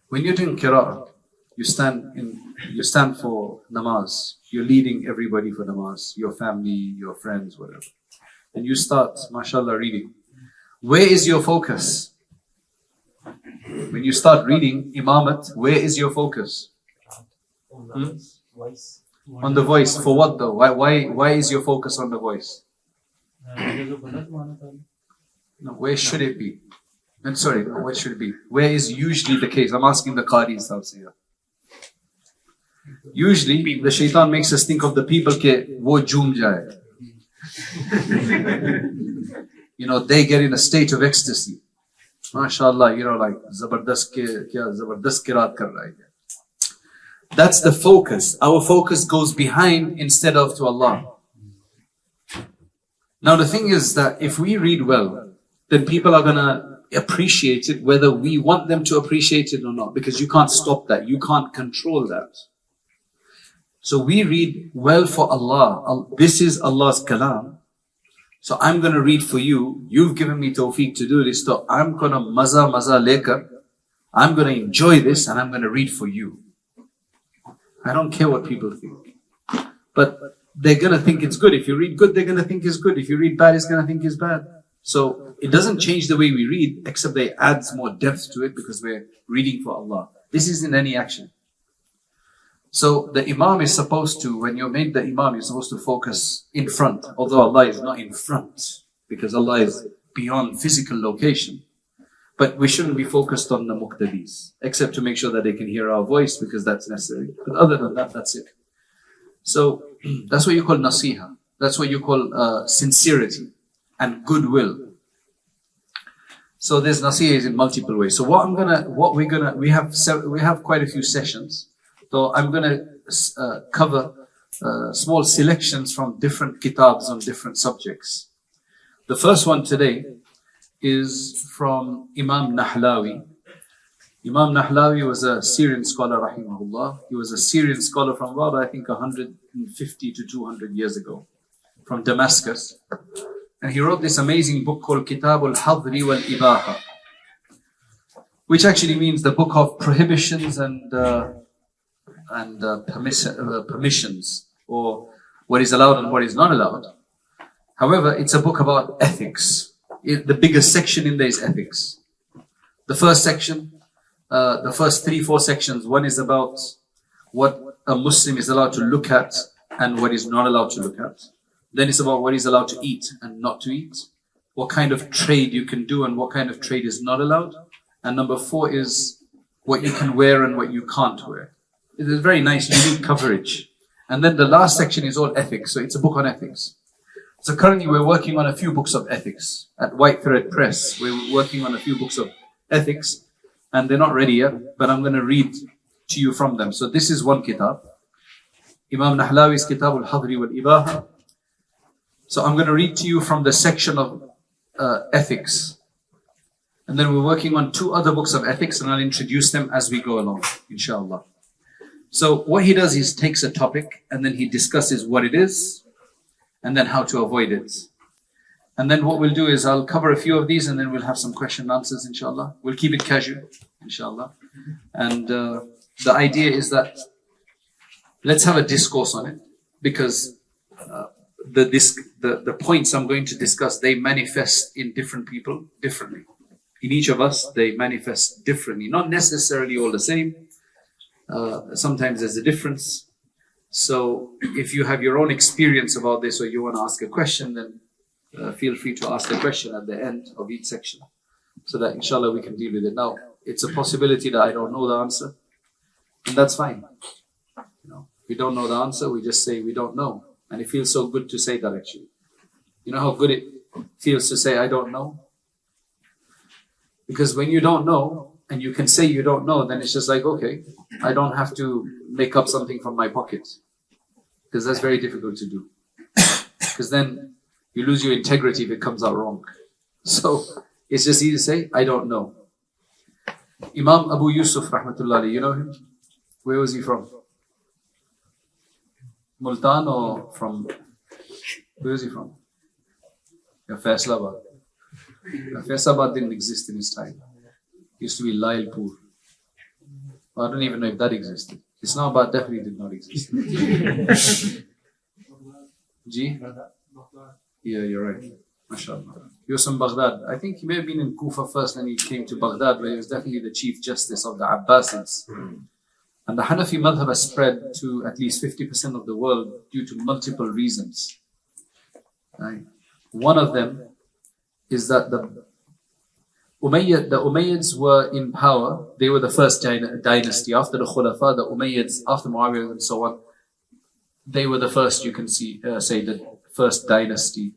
When you're doing qira'ah, you stand for namaz. You're leading everybody for namaz, your family, your friends, whatever. And you start, mashallah, reading. Where is your focus? When you start reading imamat, where is your focus? On the voice. For what though? Why is your focus on the voice? No, where should it be? I'm sorry, where should it be? Where is usually the case? I'm asking the qadis here. Usually, the shaitan makes us think of the people ke wo joom jaye. They get in a state of ecstasy. MashaAllah, like zabardast qiraat kar raha hai. That's the focus. Our focus goes behind instead of to Allah. Now the thing is that if we read well, then people are going to appreciate it whether we want them to appreciate it or not, because you can't stop that. You can't control that. So we read well for Allah. This is Allah's kalam. So I'm going to read for you. You've given me tawfiq to do this. So I'm going to maza lekar. I'm going to enjoy this and I'm going to read for you. I don't care what people think. But they're going to think it's good. If you read good, they're going to think it's good. If you read bad, it's going to think it's bad. So it doesn't change the way we read, except it adds more depth to it because we're reading for Allah. This isn't any action. So the imam is supposed to, when you're made the imam, you're supposed to focus in front. Although Allah is not in front, because Allah is beyond physical location. But we shouldn't be focused on the muqtadis, except to make sure that they can hear our voice, because that's necessary. But other than that, that's it. So that's what you call Naseeha. That's what you call sincerity and goodwill. So there's Naseeha in multiple ways. So we have quite a few sessions. So I'm going to cover small selections from different kitabs on different subjects. The first one today is from Imam Nahlawi. Imam Nahlawi was a Syrian scholar, rahimahullah. He was a Syrian scholar from about, I think, 150 to 200 years ago, from Damascus. And he wrote this amazing book called Kitab al-Hadri wal-Ibaha, which actually means the book of prohibitions and permissions, or what is allowed and what is not allowed. However, it's a book about ethics. The biggest section in there is ethics. The first section, the first 3-4 sections, one is about what a Muslim is allowed to look at and what is not allowed to look at. Then it's about what is allowed to eat and not to eat, what kind of trade you can do and what kind of trade is not allowed. And number 4 is what you can wear and what you can't wear. It is very nice, unique coverage. And then the last section is all ethics. So it's a book on ethics. So currently we're working on a few books of ethics at White Thread Press. We're working on a few books of ethics and they're not ready yet, but I'm going to read to you from them. So this is one kitab, Imam Nahlawi's Kitab al-Hadri wal-Ibaha. So I'm going to read to you from the section of ethics. And then we're working on 2 other books of ethics and I'll introduce them as we go along, inshallah. So what he does is takes a topic and then he discusses what it is and then how to avoid it. And then what we'll do is I'll cover a few of these and then we'll have some question and answers, inshallah. We'll keep it casual, inshallah. And the idea is that let's have a discourse on it, because the points I'm going to discuss, they manifest in different people differently. In each of us, they manifest differently. Not necessarily all the same. Sometimes there's a difference. So if you have your own experience about this or you want to ask a question, then feel free to ask the question at the end of each section so that inshallah we can deal with it. Now, it's a possibility that I don't know the answer, and that's fine. We don't know the answer, we just say we don't know. And it feels so good to say that, actually. You know how good it feels to say I don't know? Because when you don't know, and you can say you don't know, then it's just like, okay, I don't have to make up something from my pocket. Because that's very difficult to do. Because then you lose your integrity if it comes out wrong. So it's just easy to say, I don't know. Imam Abu Yusuf, rahmatullah alayhi, you know him? Where was he from? Multan or from, where is he from? Yeah, Faisalabad. Faisalabad didn't exist in his time. It used to be Lailpur. Well, I don't even know if that existed. Islamabad definitely did not exist. G? Yeah, you're right. MashaAllah. He was from Baghdad. I think he may have been in Kufa first, then he came to Baghdad, where he was definitely the Chief Justice of the Abbasids. And the Hanafi madhab has spread to at least 50% of the world due to multiple reasons. Right? One of them is that the Umayyads were in power. They were the first dynasty. After the Khulafa, the Umayyads, after Muawiyah and so on, they were the first, you can say the first dynasty.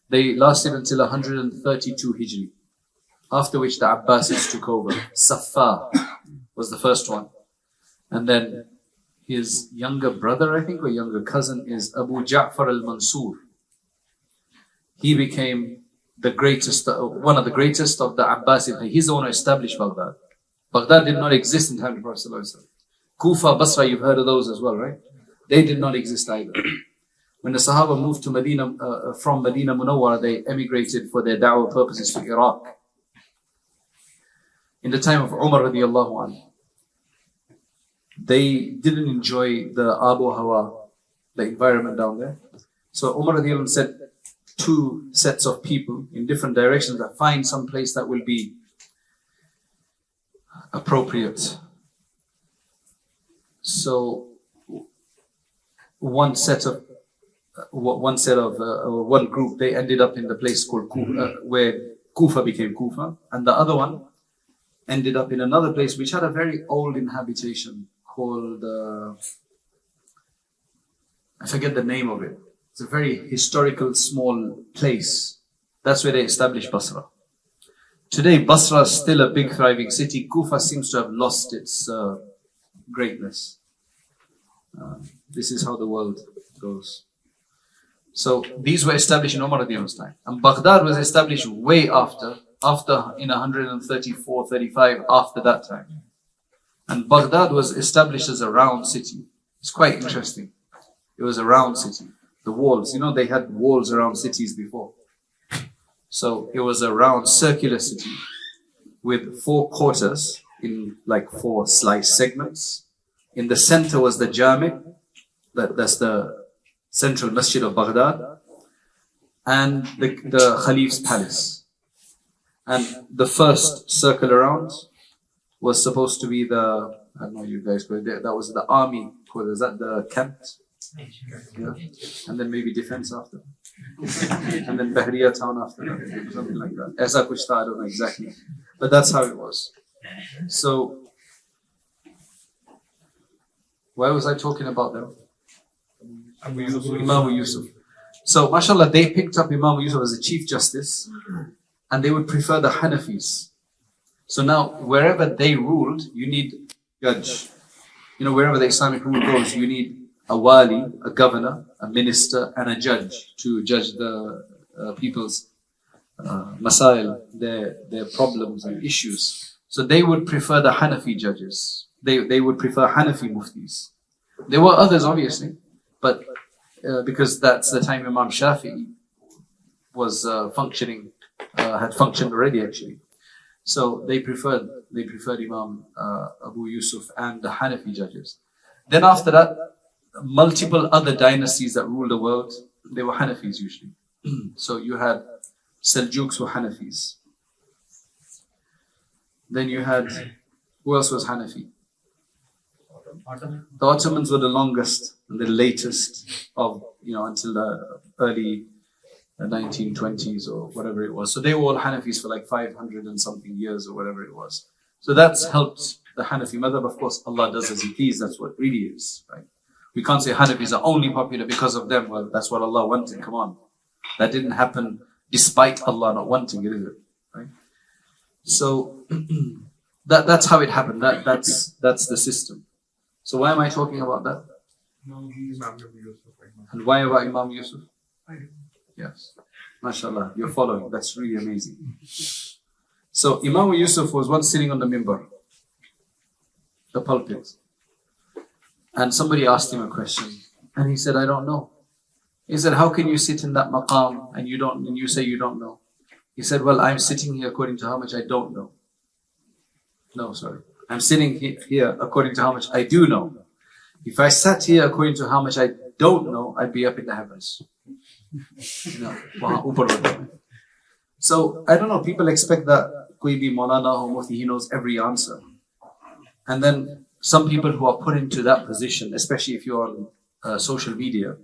They lasted until 132 Hijri, after which the Abbasids took over. Saffar was the first one. And then his younger brother, I think, or younger cousin is Abu Ja'far al-Mansur. He became the greatest, one of the greatest of the Abbasid. He's the one who established Baghdad. Baghdad did not exist in time of the Prophet ﷺ. Kufa, Basra, you've heard of those as well, right? They did not exist either. When the Sahaba moved to Medina, from Medina Munawwara, they emigrated for their da'wah purposes to Iraq. In the time of Umar radiallahu anhu, they didn't enjoy the Abu Hawa, the environment down there. So Umar radiallahu anhu said, two sets of people in different directions that find some place that will be appropriate. So one group, they ended up in the place called Kufa, where Kufa became Kufa, and the other one ended up in another place which had a very old inhabitation called, I forget the name of it. It's a very historical small place. That's where they established Basra. Today, Basra is still a big thriving city. Kufa seems to have lost its greatness. This is how the world goes. So these were established in Umar radiallahu anhu's time. And Baghdad was established way after in 134, 35, after that time. And Baghdad was established as a round city. It's quite interesting. It was a round city. The walls, they had walls around cities before. So it was a round circular city with 4 quarters in like 4 slice segments. In the center was the Jami', that's the central masjid of Baghdad, and the Khalif's palace. And the first circle around was supposed to be I don't know you guys, but that was the army quarters, that the camp? Yeah. And then maybe defense after. And then Bahriya town after that, something like that. Aisa kuch tha, I don't know exactly. But that's how it was. So, why was I talking about them? Imam Yusuf. So, mashallah, they picked up Imam Yusuf as the Chief Justice, and they would prefer the Hanafis. So now, wherever they ruled, you need judge. Wherever the Islamic rule goes, you need a wali, a governor, a minister, and a judge to judge the people's masail, their problems and issues. So they would prefer the Hanafi judges. They would prefer Hanafi muftis. There were others, obviously, but because that's the time Imam Shafi'i was had functioned already actually. So they preferred Imam Abu Yusuf and the Hanafi judges. Then after that, multiple other dynasties that ruled the world, they were Hanafis usually. So you had Seljuks were Hanafis. Then you had, who else was Hanafi? The Ottomans were the longest and the latest of, until the early 1920s or whatever it was. So they were all Hanafis for like 500 and something years or whatever it was. So that's helped the Hanafi madhab. Of course, Allah does as He please. That's what really is, right? We can't say Hanafis are only popular because of them. Well, that's what Allah wanted. Come on. That didn't happen despite Allah not wanting it, is it? Right? So that's how it happened. That's the system. So why am I talking about that? And why about Imam Yusuf? Yes. MashaAllah, you're following. That's really amazing. So Imam Yusuf was once sitting on the mimbar, the pulpit. And somebody asked him a question. And he said, I don't know. He said, how can you sit in that maqam and you say you don't know? He said, well, I'm sitting here according to how much I don't know. No, sorry. I'm sitting here according to how much I do know. If I sat here according to how much I don't know, I'd be up in the heavens. You know, wahan upar hota hai. So I don't know, people expect that koi bhi Maulana or Mufti, he knows every answer. And then some people who are put into that position, especially if you're on social media,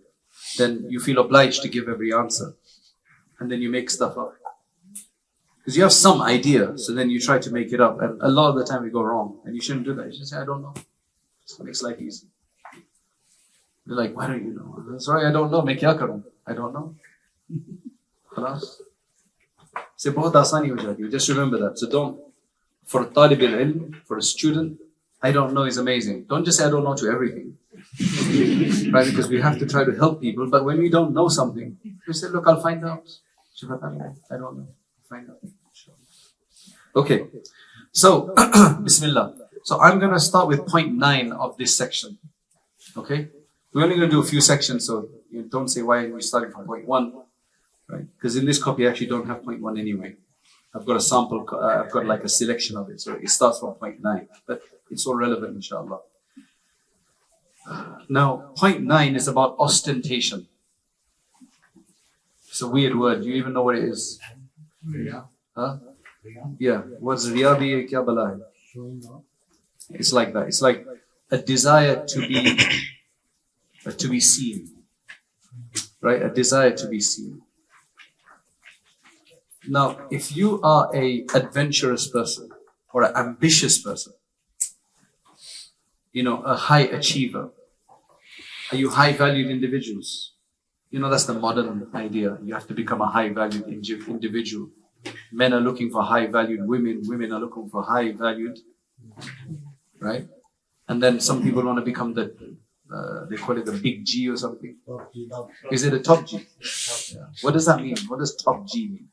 then you feel obliged to give every answer. And then you make stuff up. Because you have some idea, so then you try to make it up. And a lot of the time we go wrong. And you shouldn't do that. You should say, I don't know. It makes life easy. They're like, why don't you know? Sorry, I don't know. Main kya karoon? I don't know. Khalas. Se bahut aasani ho jati hai. Just remember that. So don't, for a talib al-ilm, for a student, I don't know is amazing. Don't just say I don't know to everything. Right? Because we have to try to help people. But when we don't know something, we say, look, I'll find out. I don't know. Find out. Okay. So, Bismillah. So I'm going to start with point 9 of this section. Okay? We're only going to do a few sections, so you don't say why we're starting from point 1. Right? Because in this copy I actually don't have point 1 anyway. I've got a sample, I've got like a selection of it. So it starts from point 9. But it's all relevant, inshallah. Now, point 9 is about ostentation. It's a weird word. Do you even know what it is? Riya. Huh? Yeah. What's riya bhi kya bala hai? Showing off. It's like that. It's like a desire to be seen. Right? A desire to be seen. Now, if you are a adventurous person or an ambitious person, you know, a high achiever, are you high-valued individuals? You know, that's the modern idea. You have to become a high-valued individual. Men are looking for high-valued women. Women are looking for high-valued, right? And then some people want to become the, they call it the big G or something. Is it a top G? Yeah. What does that mean? What does top G mean?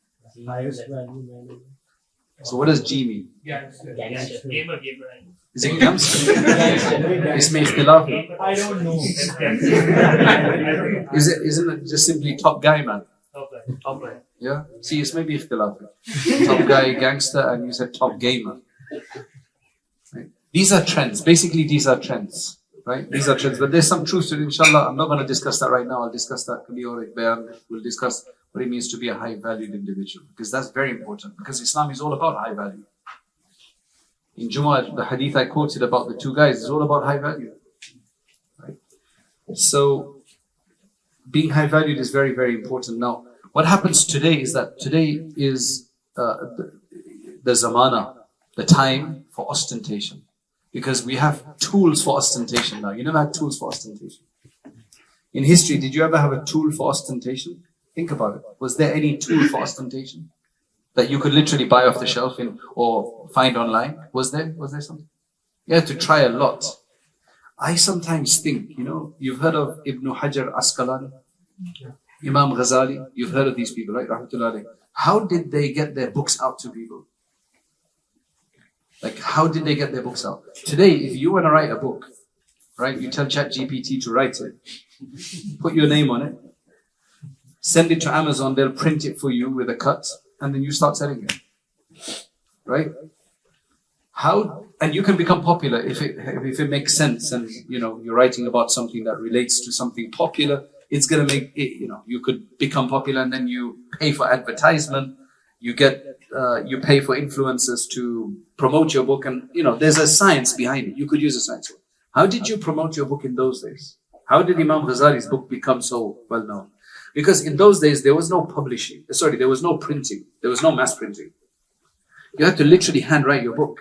Highest value man. So what does G mean? Gangster. Gamer. Is it gangster? Isme ikhtilaf hai. I don't know. Isn't it just simply top guy, man? Top guy. Yeah? See, it's maybe ikhtilaf hai. Top guy, gangster, and you said top gamer. Right? These are trends. Basically, these are trends. Right? These are trends. But there's some truth to it, inshallah. I'm not going to discuss that right now. I'll discuss that. We'll discuss what it means to be a high-valued individual. Because that's very important. Because Islam is all about high value. In Jummah, the hadith I quoted about the two guys is all about high value. Right? So, being high-valued is very, very important. Now, what happens today is that today is the zamana, the time for ostentation. Because we have tools for ostentation now. You never had tools for ostentation. In history, did you ever have a tool for ostentation? Think about it. Was there any tool for ostentation that you could literally buy off the shelf or find online? Was there something? You had to try a lot. I sometimes think, you know, you've heard of Ibn Hajar Asqalani, Imam Ghazali. You've heard of these people, right? Rahmatullah alayhi. How did they get their books out to people? Like, how did they get their books out? Today, if you want to write a book, right, you tell ChatGPT to write it, put your name on it, send it to Amazon, they'll print it for you with a cut, and then you start selling it. Right? How, and you can become popular if it makes sense, and you know, you're writing about something that relates to something popular, it's gonna make it, you know, you could become popular, and then you pay for advertisement, you pay for influencers to promote your book, and you know, there's a science behind it. You could use a science. How did you promote your book in those days? How did Imam Ghazali's book become so well known? Because in those days, there was no publishing. There was no printing. There was no mass printing. You had to literally handwrite your book.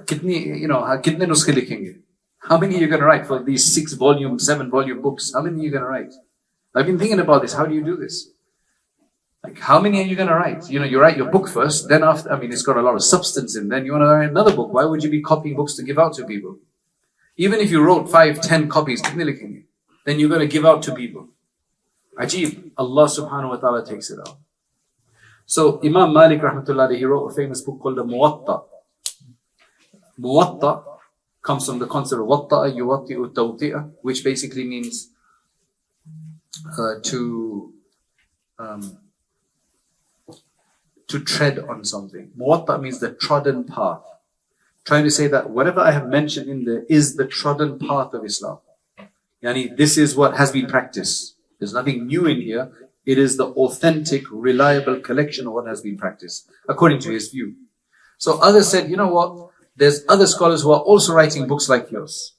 Kitne nuskhe likhenge? How many are you going to write for these 6-volume, 7-volume books? How many are you going to write? I've been thinking about this. How do you do this? Like, how many are you going to write? You know, you write your book first, then after, it's got a lot of substance in. Then you want to write another book. Why would you be copying books to give out to people? Even if you wrote 5, 10 copies, then you're going to give out to people. Ajib, Allah subhanahu wa ta'ala takes it out. So Imam Malik rahmatullah, he wrote a famous book called the Muwatta. Muwatta comes from the concept of watta'a yuwatti'u tawti'a, which basically means to tread on something. Muwatta means the trodden path. trying to say that whatever I have mentioned in there is the trodden path of Islam. Yani, this is what has been practiced. There's nothing new in here. It is the authentic, reliable collection of what has been practiced, according to his view. So others said, you know what? There's other scholars who are also writing books like yours.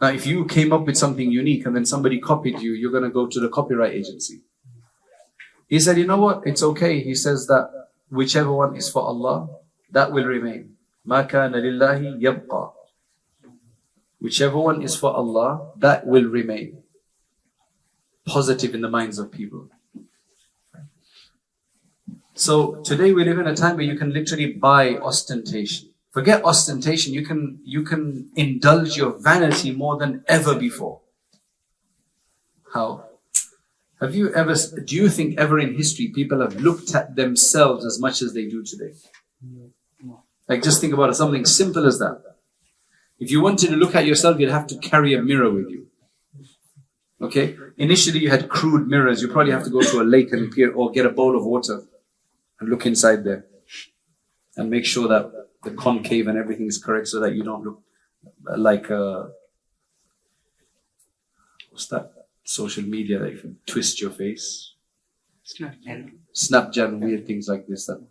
Now, if you came up with something unique and then somebody copied you, you're going to go to the copyright agency. He said, you know what? It's okay. He says that whichever one is for Allah, that will remain. مَا كَانَ لِلَّهِ يَبْقَى. Whichever one is for Allah, that will remain. Positive in the minds of people. So today we live in a time where you can literally buy ostentation. Forget ostentation, you can indulge your vanity more than ever before. How? Do you think ever in history people have looked at themselves as much as they do today? Like, just think about it, something simple as that. If you wanted to look at yourself, you'd have to carry a mirror with you. Okay? Initially you had crude mirrors. You probably have to go to a lake and peer, or get a bowl of water and look inside there and make sure that the concave and everything is correct so that you don't look like what's that social media that you can twist your face? Snapchat and weird things like this that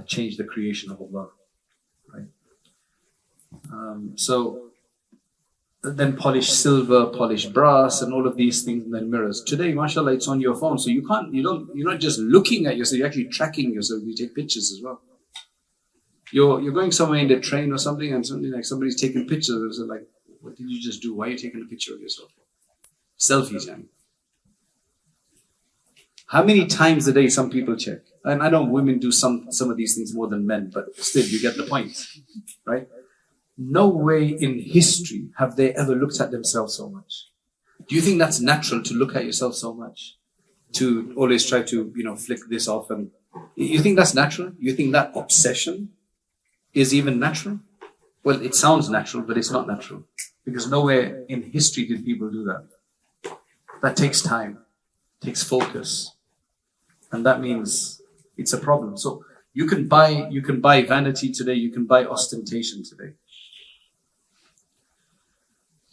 change the creation of Allah. Right? So then polish silver, polish brass, and all of these things, and then mirrors. Today, mashallah, it's on your phone, so you're not just looking at yourself, you're actually tracking yourself. You take pictures as well. You're going somewhere in the train or something, and somebody's taking pictures. So like, what did you just do? Why are you taking a picture of yourself? Selfies, yeah. How many times a day some people check? And I know women do some of these things more than men, but still, you get the point, right? No way in history have they ever looked at themselves so much. Do you think that's natural to look at yourself so much? To always try to, flick this off, and you think that's natural? You think that obsession is even natural? Well, it sounds natural, but it's not natural. Because nowhere in history did people do that. That takes time, takes focus. And that means it's a problem. So you can buy vanity today, you can buy ostentation today.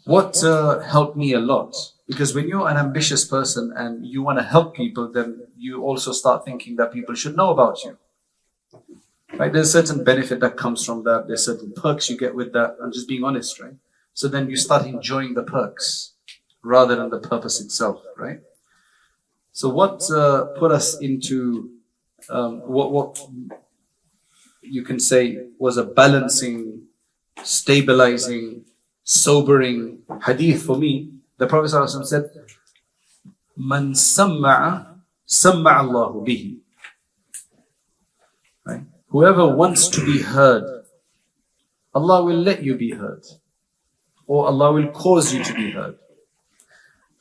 What helped me a lot, because when you're an ambitious person and you want to help people, then you also start thinking that people should know about you. Right? There's a certain benefit that comes from that. There's certain perks you get with that. I'm just being honest, right? So then you start enjoying the perks rather than the purpose itself, right? So what put us into what you can say was a balancing, stabilizing, sobering hadith for me. The Prophet ﷺ said, "Man samma'a, samma'a Allahu bihi." Right? Whoever wants to be heard, Allah will let you be heard, or Allah will cause you to be heard.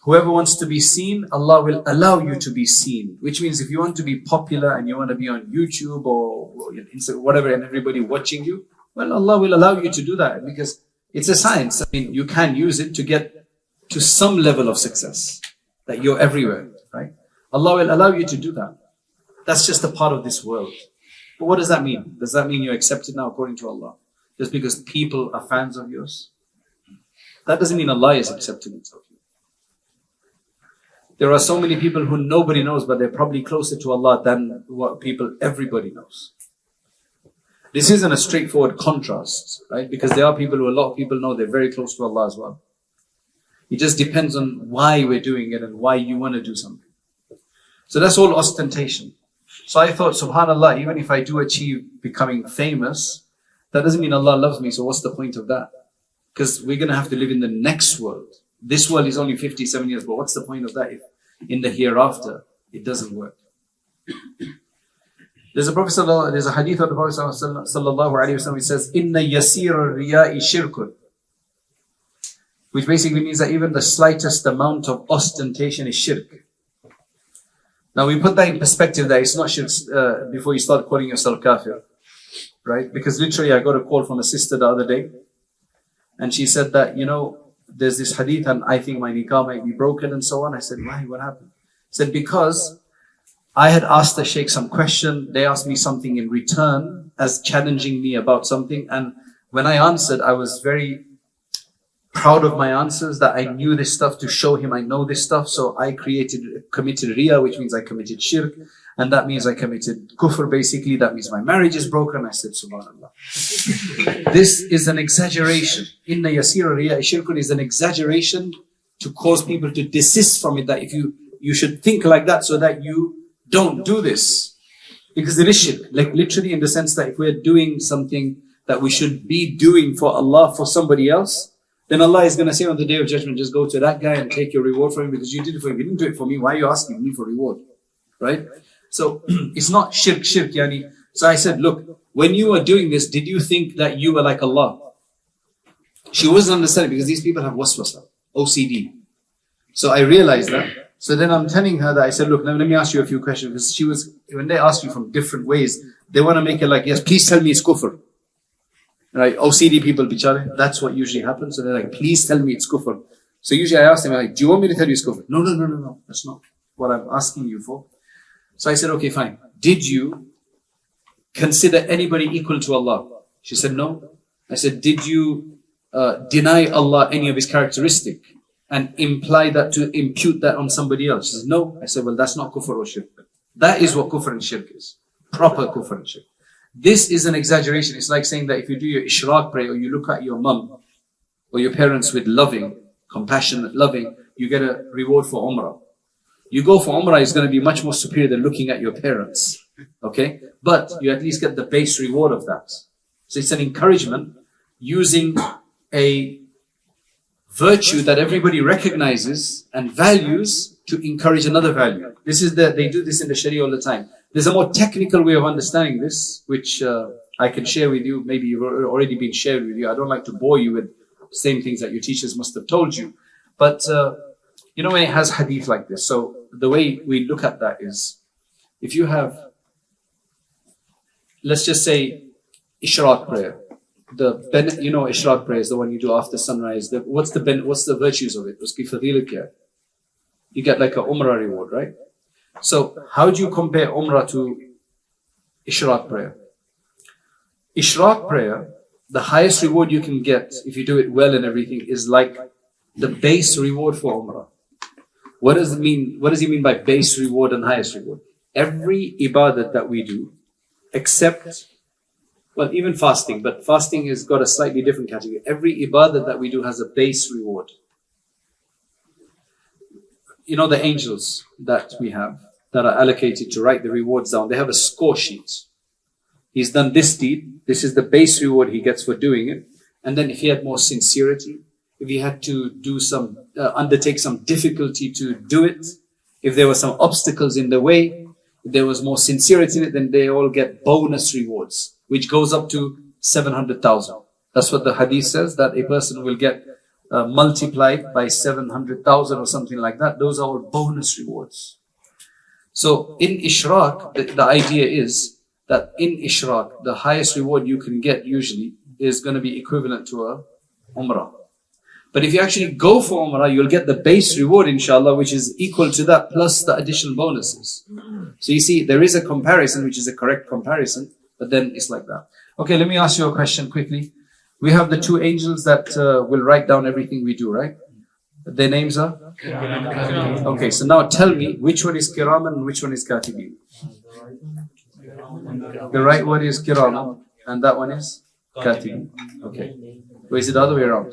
Whoever wants to be seen, Allah will allow you to be seen. Which means if you want to be popular and you want to be on YouTube or whatever, and everybody watching you, well, Allah will allow you to do that, because it's a science. I mean, you can use it to get to some level of success, that you're everywhere, right? Allah will allow you to do that. That's just a part of this world. But what does that mean? Does that mean you're accepted now according to Allah? Just because people are fans of yours? That doesn't mean Allah is accepting it of you. There are so many people who nobody knows, but they're probably closer to Allah than what everybody knows. This isn't a straightforward contrast, right? Because there are people who a lot of people know they're very close to Allah as well. It just depends on why we're doing it and why you want to do something. So that's all ostentation. So I thought, subhanAllah, even if I do achieve becoming famous, that doesn't mean Allah loves me, so what's the point of that? Because we're going to have to live in the next world. This world is only 57 years, but what's the point of that if in the hereafter it doesn't work? There's a hadith of the Prophet sallallahu alaihi wasallam. It says, "Inna yasir riya'i shirkun," which basically means that even the slightest amount of ostentation is shirk. Now we put that in perspective, that it's not shirk before you start calling yourself kafir, right? Because literally I got a call from a sister the other day, and she said that, there's this hadith and I think my nikah might be broken and so on. I said, why? What happened? Said, because I had asked the sheikh some question, they asked me something in return, as challenging me about something. And when I answered, I was very proud of my answers, that I knew this stuff to show him I know this stuff. So I committed riya, which means I committed shirk. And that means I committed kufr, basically. That means my marriage is broken. I said, subhanallah. This is an exaggeration. Inna yasira riya shirkun is an exaggeration to cause people to desist from it. That if you should think like that so that you don't do this. Because it is shirk. Like literally in the sense that if we're doing something that we should be doing for Allah, for somebody else, then Allah is going to say on the day of judgment, just go to that guy and take your reward from him because you did it for him. You didn't do it for me. Why are you asking me for reward? Right? So it's not shirk, yani. So I said, look, when you were doing this, did you think that you were like Allah? She wasn't understanding because these people have waswasa, OCD. So I realized that. So then I'm telling her that I said, look, let me ask you a few questions. Because when they ask you from different ways, they want to make it like, yes, please tell me it's kufr. Right? OCD people, bichare, that's what usually happens. So they're like, please tell me it's kufr. So usually I ask them, like, do you want me to tell you it's kufr? No. That's not what I'm asking you for. So I said, okay, fine. Did you consider anybody equal to Allah? She said, no. I said, did you deny Allah any of his characteristic and imply that to impute that on somebody else? She said, no. I said, well, that's not kufr or shirk. That is what kufr and shirk is. Proper kufr and shirk. This is an exaggeration. It's like saying that if you do your ishraq prayer or you look at your mum or your parents with loving, compassionate, loving, you get a reward for umrah. You go for umrah is going to be much more superior than looking at your parents. Okay? But you at least get the base reward of that. So it's an encouragement using a virtue that everybody recognizes and values to encourage another value. They do this in the Sharia all the time. There's a more technical way of understanding this, which I can share with you. Maybe you've already been shared with you. I don't like to bore you with the same things that your teachers must have told you. But you know, when it has hadith like this, so the way we look at that is, if you have, let's just say, ishraq prayer. You know, ishraq prayer is the one you do after sunrise. What's the virtues of it? You get like a umrah reward, right? So how do you compare umrah to ishraq prayer? Ishraq prayer, the highest reward you can get if you do it well and everything is like the base reward for umrah. What does it mean? What does he mean by base reward and highest reward? Every ibadat that we do, except, well, even fasting, but fasting has got a slightly different category. Every ibadat that we do has a base reward. You know, the angels that we have that are allocated to write the rewards down, they have a score sheet. He's done this deed. This is the base reward he gets for doing it. And then if he had more sincerity, if he had to do undertake some difficulty to do it, if there were some obstacles in the way, if there was more sincerity in it, then they all get bonus rewards, which goes up to 700,000. That's what the hadith says, that a person will get multiplied by 700,000 or something like that. Those are all bonus rewards. So in ishraq, the idea is that in ishraq, the highest reward you can get usually is going to be equivalent to a umrah. But if you actually go for umrah, you'll get the base reward, inshallah, which is equal to that plus the additional bonuses. So you see, there is a comparison, which is a correct comparison, but then it's like that. Okay, let me ask you a question quickly. We have the two angels that will write down everything we do, right? Their names are? Okay, so now tell me, which one is Kiraman and which one is Katibin? The right one is Kiraman, and that one is Katibin. Okay. Or is it the other way around?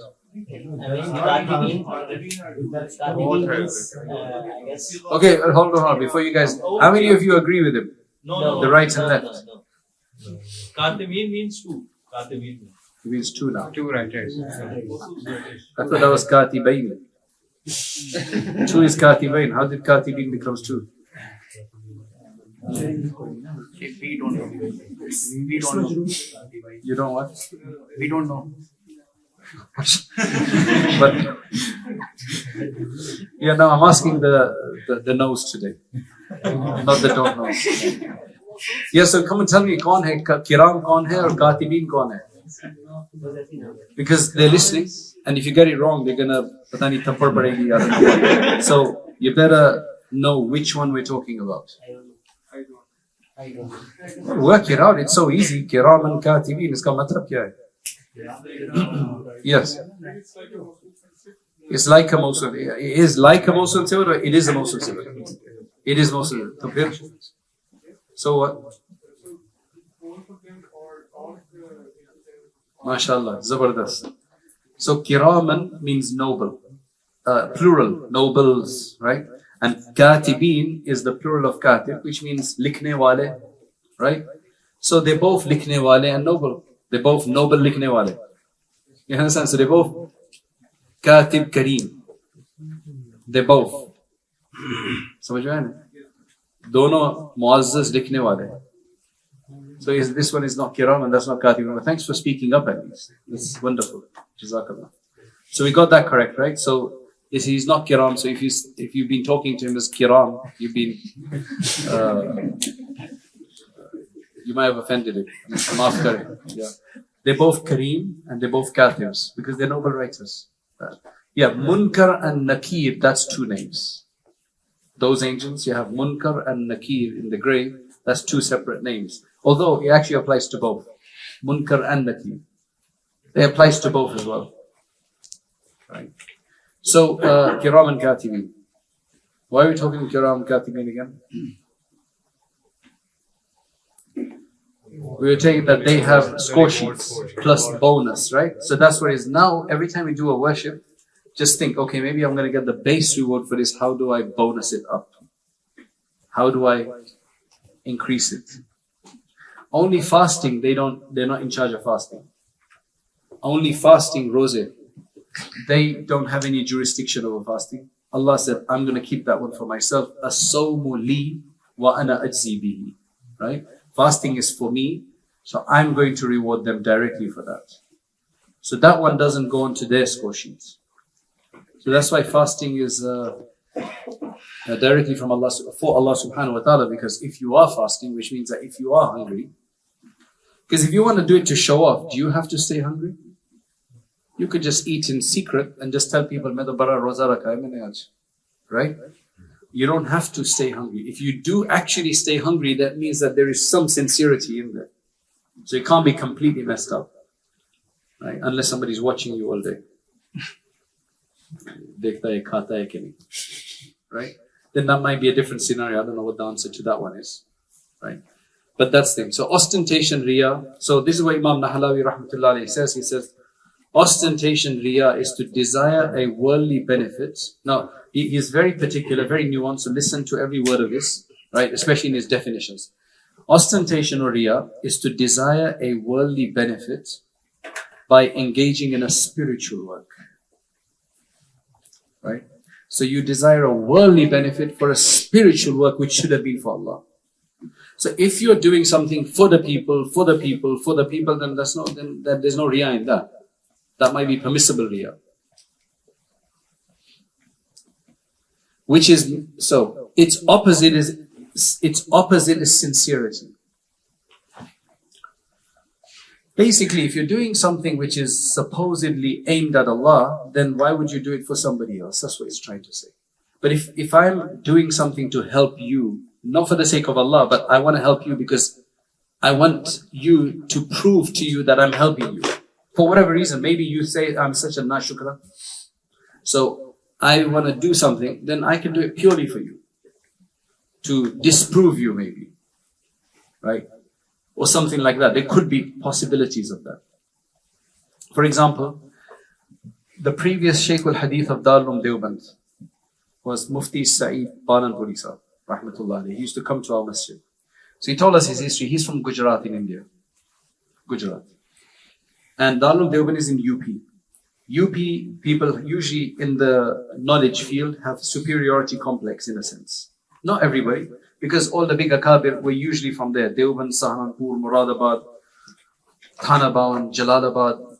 Okay, hold on. Before you guys, how many of you agree with him? No. The right and left. Katibin means two. Katibin. It means two now. Two writers. I thought that was Katibain. Two is Katibain. How did Katibin becomes two? We don't know. We don't know. You don't what? We don't know. But yeah, now I'm asking the knows today, not the don't knows. Yeah, so come and tell me, kaun hai Kiram, kaun hai, or Katibin kaun hai? Because they're listening, and if you get it wrong, they're gonna pata nahi thappad padegi, I don't know what. So you better know which one we're talking about. Work it out. It's so easy. Kiraman katibin. Iska matlab kya hai? Yes. It's like a Mosul. It is like a Mosul Sifat or it is a Mosul Sifat? It is Mosul Sifat. So what? MashaAllah. Zabardast. So Kiraman means noble. Plural. Nobles. Right? And Katibin is the plural of Katib, which means likhne wale. Right? So they both likhne wale and noble. They both noble likhne wale. You understand? So they both Katib Kareem. They both. समझ में आया ना? दोनों मुअज़्ज़ज़ लिखने वाले. So this one is not Kiram and that's not Katib. Thanks for speaking up at least. That's wonderful. Jazakallah. So we got that correct, right? So he's not Kiram. So if you've been talking to him as Kiram, you've been you might have offended him. Maaf kare. Yeah. They're both Kareem and they're both Katibs because they're noble writers. Yeah, Munkar and Nakir, that's two names. Those angels, you have Munkar and Nakir in the grey, that's two separate names. Although it actually applies to both. Munkar and Nakir. It applies to both as well. Right. So, Kiram and Katibin. Why are we talking Kiram and Katibin again? We were saying that they have score sheets plus bonus, right? So that's what it is. Now, every time we do a worship, just think, okay, maybe I'm going to get the base reward for this. How do I bonus it up? How do I increase it? Only fasting, they're not in charge of fasting. Only fasting, rosé, they don't have any jurisdiction over fasting. Allah said, I'm going to keep that one for myself. As-sawmu li wa ana ajzi bihi. Right? Fasting is for me, so I'm going to reward them directly for that. So that one doesn't go onto their score sheets. So that's why fasting is directly from Allah, for Allah subhanahu wa ta'ala, because if you are fasting, which means that if you are hungry, because if you want to do it to show off, do you have to stay hungry? You could just eat in secret and just tell people, "Main to bara roza rakha hai maine aaj." Right? You don't have to stay hungry. If you do actually stay hungry, that means that there is some sincerity in there. So it can't be completely messed up. Right? Unless somebody's watching you all day. Dekhta hai, khata hai ki nahi. Right? Then that might be a different scenario. I don't know what the answer to that one is. Right? But that's the thing. So ostentation, riya. So this is what Imam Nahalawi rahmatullah alayhi says. He says, ostentation, riya is to desire a worldly benefit. Now, he is very particular, very nuanced, so listen to every word of this, right? Especially in his definitions. Ostentation or riya is to desire a worldly benefit by engaging in a spiritual work. Right? So you desire a worldly benefit for a spiritual work which should have been for Allah. So if you're doing something for the people, then there's no riya in that. That might be permissible riya. Which is, so its opposite is sincerity. Basically, if you're doing something which is supposedly aimed at Allah, then why would you do it for somebody else? That's what it's trying to say. But if I'm doing something to help you, not for the sake of Allah, but I want to help you because I want you to prove to you that I'm helping you. For whatever reason, maybe you say, I'm such a nashukra. So I want to do something, then I can do it purely for you. To disprove you maybe. Right? Or something like that. There could be possibilities of that. For example, the previous Shaykh al-Hadith of Darul Deoband was Mufti Sa'id Bananpuri Sahib, rahmatullah alayhi. He used to come to our masjid. So he told us his history. He's from Gujarat in India. Gujarat. And Darul Deoband is in UP. UP people usually in the knowledge field have superiority complex in a sense. Not everybody, because all the big akabir were usually from there. Deoband, Saharanpur, Muradabad, Thanabawan, Jalalabad,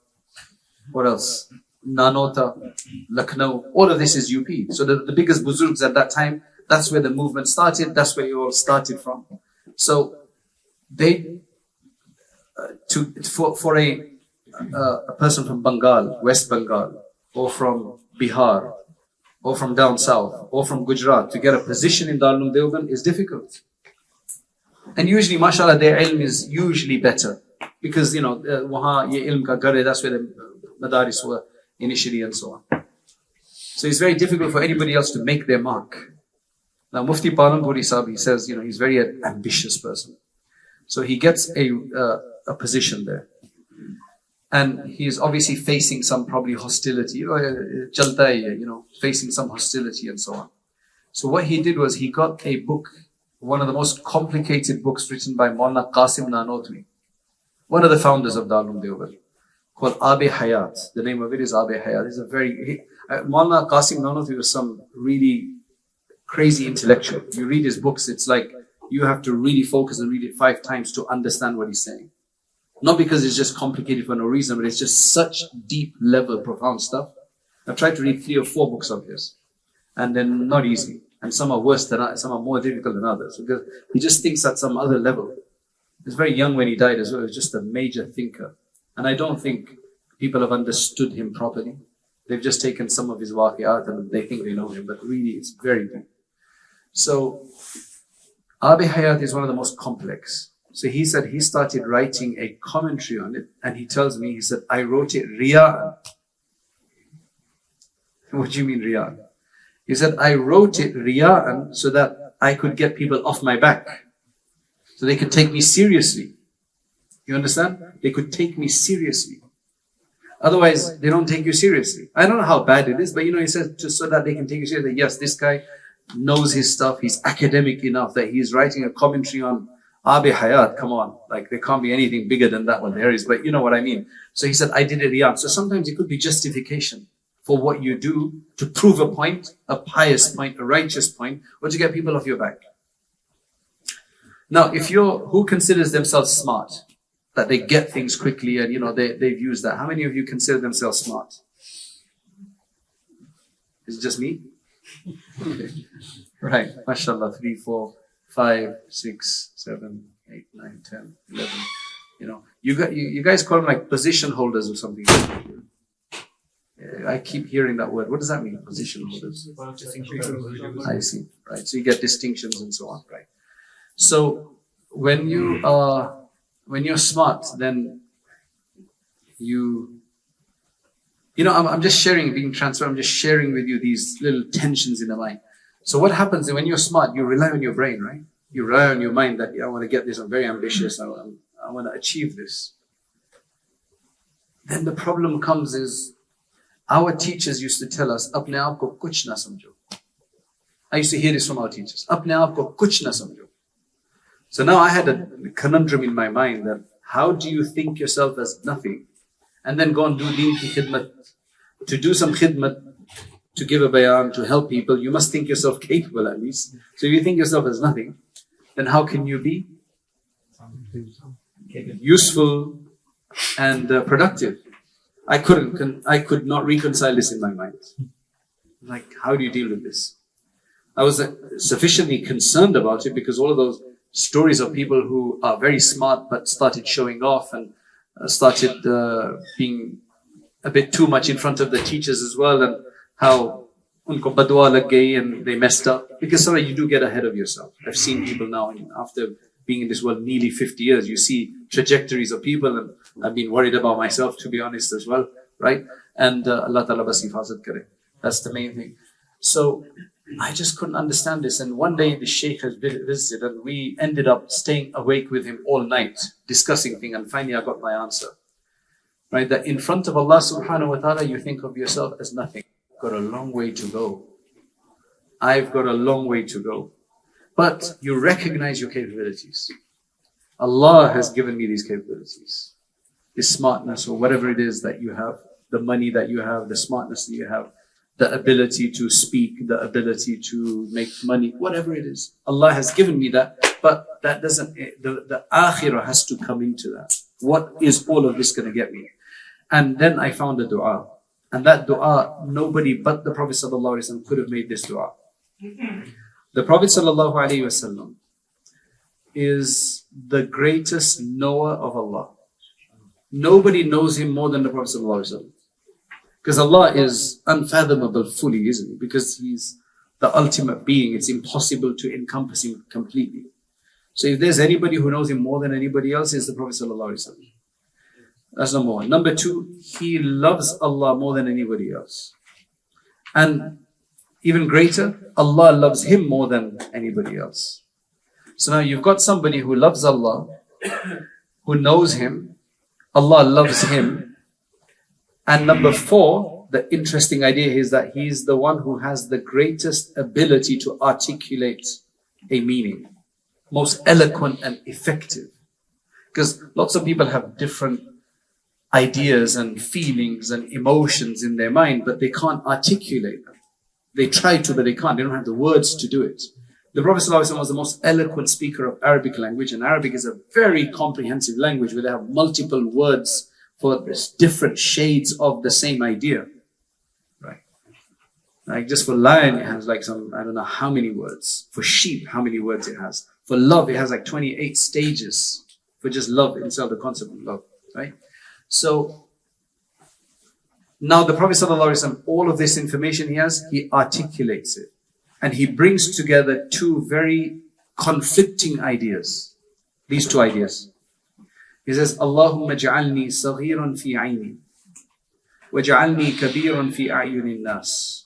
what else? Nanota, Lucknow, all of this is UP. So the biggest buzurgs at that time, that's where the movement started, that's where it all started from. So they, for a person from Bengal, West Bengal, or from Bihar, or from down south, or from Gujarat, to get a position in Darul Deoband is difficult. And usually, mashallah, their ilm is usually better. Because, wahan ye ilm ka ghar hai, that's where the madaris were initially and so on. So it's very difficult for anybody else to make their mark. Now, Mufti Palampuri Sahib, he says, he's very an ambitious person. So he gets a position there. And he's obviously facing some probably hostility, facing some hostility and so on. So what he did was he got a book, one of the most complicated books written by Maulana Qasim Nanotwi, one of the founders of Darul Deoband, called Abe Hayat. The name of it is Abe Hayat. It's a Maulana Qasim Nanotwi was some really crazy intellectual. You read his books, it's like you have to really focus and read it 5 times to understand what he's saying. Not because it's just complicated for no reason, but it's just such deep level, profound stuff. I've tried to read 3 or 4 books of his, and they're not easy. And some are worse than others, some are more difficult than others. Because he just thinks at some other level. He was very young when he died as well. He was just a major thinker. And I don't think people have understood him properly. They've just taken some of his waqi'at and they think they know him, but really it's very deep. So, Abi Hayat is one of the most complex. So he said he started writing a commentary on it, and he tells me, he said, I wrote it riya'an. What do you mean riya'an? He said, I wrote it riya'an so that I could get people off my back. So they could take me seriously. You understand? They could take me seriously. Otherwise, they don't take you seriously. I don't know how bad it is, but he says, just so that they can take you seriously. Yes, this guy knows his stuff. He's academic enough that he's writing a commentary on Abi Hayat. Come on. Like, there can't be anything bigger than that one there is, but you know what I mean. So he said, I did it riyad. So sometimes it could be justification for what you do to prove a point, a pious point, a righteous point, or to get people off your back. Now, who considers themselves smart? That they get things quickly and, they've used that. How many of you consider themselves smart? Is it just me? Okay. Right. MashaAllah. 3, 4, 5, 6, 7, 8, 9, 10, 11. You guys call them like position holders or something. I keep hearing that word. What does that mean? Position holders. I see. Right. So you get distinctions and so on. Right. So when you're smart, then I'm just sharing, being transparent, I'm just sharing with you these little tensions in the mind. So what happens when you're smart, you rely on your brain, right? You rely on your mind that, I want to get this, I'm very ambitious, I want to achieve this. Then the problem comes is, our teachers used to tell us, apne aap ko kuch na samjho. I used to hear this from our teachers. Apne aap ko kuch na samjho. So now I had a conundrum in my mind that how do you think yourself as nothing and then go and do deen ki khidmat? To do some khidmat, to give a bayan, to help people, you must think yourself capable at least. So if you think yourself as nothing, then how can you be useful and productive? I could not reconcile this in my mind. Like, how do you deal with this? I was sufficiently concerned about it because all of those stories of people who are very smart but started showing off and started being a bit too much in front of the teachers as well, and how unko badwa lag gayi and they messed up. Because sometimes you do get ahead of yourself. I've seen people now, after being in this world nearly 50 years, you see trajectories of people, and I've been worried about myself, to be honest, as well, right? And Allah Ta'ala bas hifazat kare. That's the main thing. So I just couldn't understand this. And one day the Shaykh has visited and we ended up staying awake with him all night, discussing things, and finally I got my answer. Right? That in front of Allah subhanahu wa ta'ala, you think of yourself as nothing. I've got a long way to go. I've got a long way to go. But you recognize your capabilities. Allah has given me these capabilities. This smartness or whatever it is that you have, the money that you have, the smartness that you have, the ability to speak, the ability to make money, whatever it is. Allah has given me that, but that doesn't, the akhirah has to come into that. What is all of this going to get me? And then I found a dua. And that dua, nobody but the Prophet ﷺ could have made this dua. The Prophet ﷺ is the greatest knower of Allah. Nobody knows him more than the Prophet ﷺ. Because Allah is unfathomable fully, isn't he? Because he's the ultimate being. It's impossible to encompass him completely. So if there's anybody who knows him more than anybody else, it's the Prophet ﷺ. That's number one. Number two, he loves Allah more than anybody else. And even greater, Allah loves him more than anybody else. So now you've got somebody who loves Allah, who knows him, Allah loves him. And number four, the interesting idea is that he's the one who has the greatest ability to articulate a meaning. Most eloquent and effective. Because lots of people have different ideas and feelings and emotions in their mind, but they can't articulate them. They try to, but they can't. They don't have the words to do it. The Prophet ﷺ was the most eloquent speaker of Arabic language, and Arabic is a very comprehensive language where they have multiple words for different shades of the same idea. Right? Like just for lion, it has like some, I don't know how many words. For sheep, how many words it has. For love, it has like 28 stages. For just love itself, the concept of love. Right? So, now the Prophet ﷺ, all of this information he has, he articulates it. And he brings together two very conflicting ideas. These two ideas. He says, Allahumma ja'alni saghiran fi ayni, wa ja'alni kabiran fi a'yunin nas.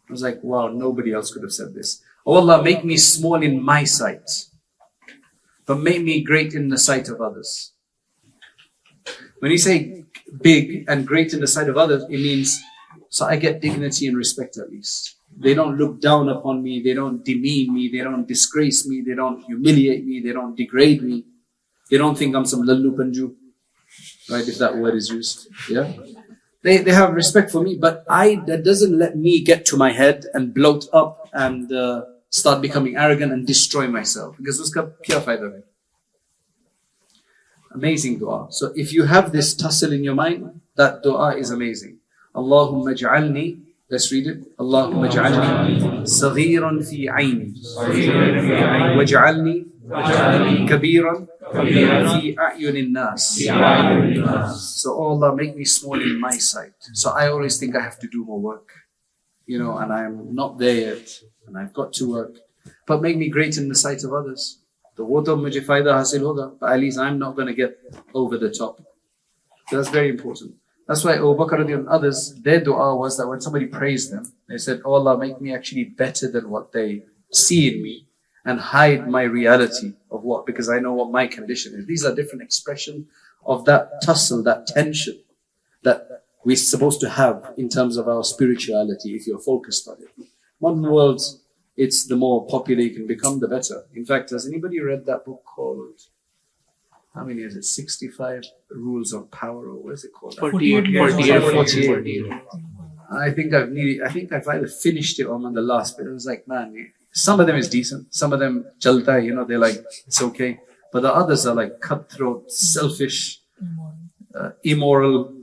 I was like, wow, nobody else could have said this. Oh Allah, make me small in my sight, but make me great in the sight of others. When you say big and great in the sight of others, it means, so I get dignity and respect at least. They don't look down upon me, they don't demean me, they don't disgrace me, they don't humiliate me, they don't degrade me. They don't think I'm some lallu panju, right, if that word is used. Yeah, They have respect for me, but that doesn't let me get to my head and bloat up and start becoming arrogant and destroy myself. Because uska kya fayda hai? Amazing dua. So if you have this tussle in your mind, that dua is amazing. Allahumma ja'alni, let's read it. Allahumma ja'alni saghiran fi ayni, wa ja'alni kabiran fi a'yunin nas. So oh Allah, make me small in my sight. So I always think I have to do more work, and I'm not there yet, and I've got to work. But make me great in the sight of others. So wo to mujhe fayda hasil hoga, but at least I'm not going to get over the top. So that's very important. That's why Abu Bakr and others, their dua was that when somebody praised them, they said, oh Allah, make me actually better than what they see in me, and hide my reality of what, because I know what my condition is. These are different expressions of that tussle, that tension that we're supposed to have in terms of our spirituality if you're focused on it. Modern world, it's the more popular you can become, the better. In fact, has anybody read that book called, how many is it? 65 Rules of Power, or what is it called? 48. I think I've either finished it or I'm on the last bit. It was like, man, some of them is decent. Some of them, chalta, they're like, it's okay. But the others are like cutthroat, selfish, immoral.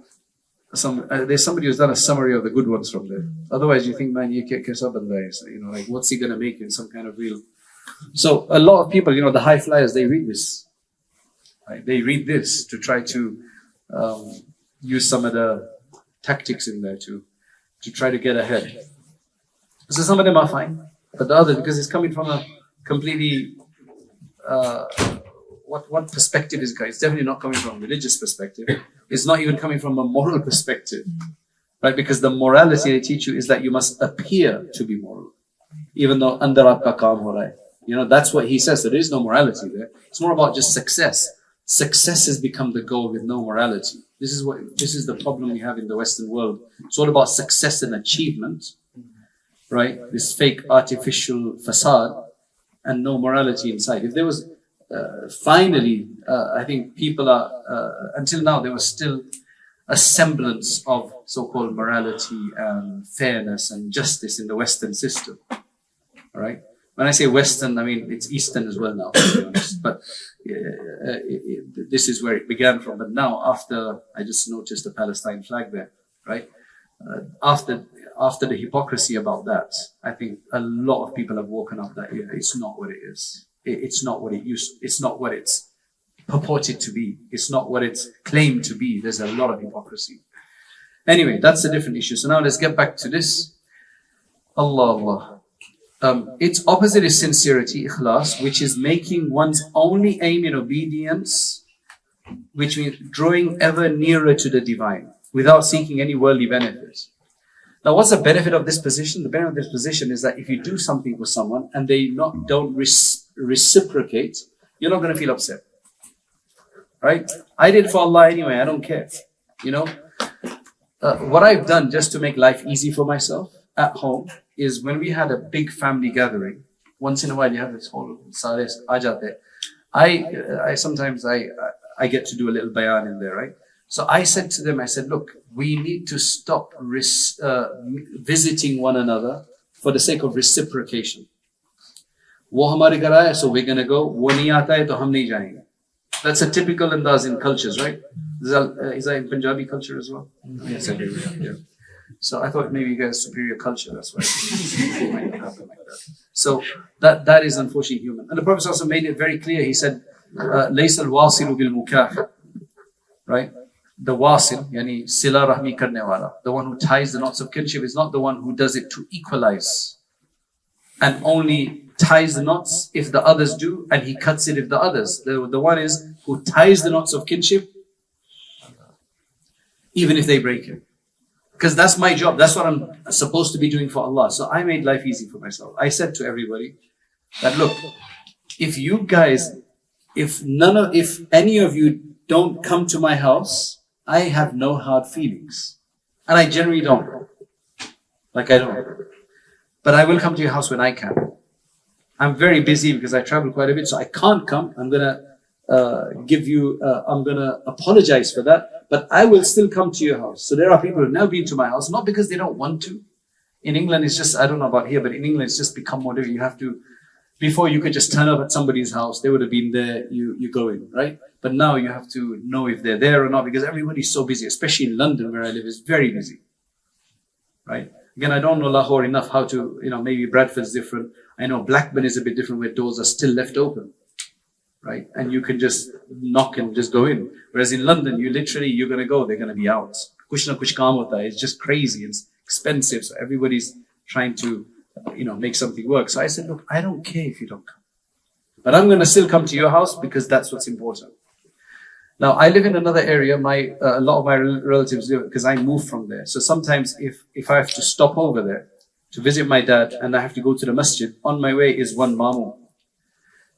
There's somebody who's done a summary of the good ones from there. Otherwise, you think, man, like, what's he going to make in some kind of real? So a lot of people, the high flyers, they read this. Right? They read this to try to use some of the tactics in there to try to get ahead. So some of them are fine, but the others, because it's coming from a completely what perspective is it? It's definitely not coming from a religious perspective. It's not even coming from a moral perspective, right? Because the morality they teach you is that you must appear to be moral, even though andar aapka kaam ho raha hai. That's what he says. There is no morality there. It's more about just success. Success has become the goal with no morality. This is the problem we have in the Western world. It's all about success and achievement, right? This fake artificial facade and no morality inside. If there was finally, I think people are, until now, there was still a semblance of so-called morality and fairness and justice in the Western system. All right? When I say Western, I mean it's Eastern as well now, to be honest. But this is where it began from. But now, after I just noticed the Palestine flag there, right? After the hypocrisy about that, I think a lot of people have woken up that it's not what it is. It's not what it used. It's not what it's purported to be. It's not what it's claimed to be. There's a lot of hypocrisy. Anyway, that's a different issue. So now let's get back to this. Allah. Its opposite is sincerity, ikhlas, which is making one's only aim in obedience, which means drawing ever nearer to the divine without seeking any worldly benefits. Now, what's the benefit of this position? The benefit of this position is that if you do something for someone and they don't reciprocate, you're not going to feel upset. Right? I did for Allah anyway, I don't care. You know, what I've done just to make life easy for myself at home is when we had a big family gathering, once in a while you have this whole Sares Ajate. I sometimes I get to do a little bayan in there, right? So I said to them, I said, look, we need to stop visiting one another for the sake of reciprocation. वो हमारे घर आया, so we're going to go. वो नहीं आता है, तो हम नहीं जाएंगे. That's a typical andaz in cultures, right? Is that in Punjabi culture as well? Yes, I do. Yeah. So I thought maybe you guys superior culture, that's why it might happen like that. So that is unfortunately human. And the Prophet also made it very clear. He said, لَيْسَ الْوَاصِلُ بِالْمُكَافِ. Right? The wasil, yani sila rahmi karne wala, the one who ties the knots of kinship, is not the one who does it to equalize and only ties the knots if the others do and he cuts it if the others. The one is who ties the knots of kinship even if they break it. Because that's my job. That's what I'm supposed to be doing for Allah. So I made life easy for myself. I said to everybody that, look, if you guys, if any of you don't come to my house, I have no hard feelings. And I generally don't. Like I don't. But I will come to your house when I can. I'm very busy because I travel quite a bit, so I can't come. I'm going to I'm going to apologize for that, but I will still come to your house. So there are people who have now been to my house, not because they don't want to. In England, it's just, I don't know about here, but in England, it's just become more difficult. You have to, before you could just turn up at somebody's house, they would have been there, you go in, right? But now you have to know if they're there or not, because everybody's so busy, especially in London where I live, is very busy, right? Again, I don't know Lahore enough how to, maybe Bradford's different. I know Blackburn is a bit different where doors are still left open, right? And you can just knock and just go in. Whereas in London, you're going to go, they're going to be out. Kuch na kuch kaam hota hai. It's just crazy. It's expensive. So everybody's trying to, make something work. So I said, look, I don't care if you don't come. But I'm going to still come to your house because that's what's important. Now, I live in another area. A lot of my relatives live, because I moved from there. So sometimes if I have to stop over there to visit my dad and I have to go to the masjid, on my way is one mamu.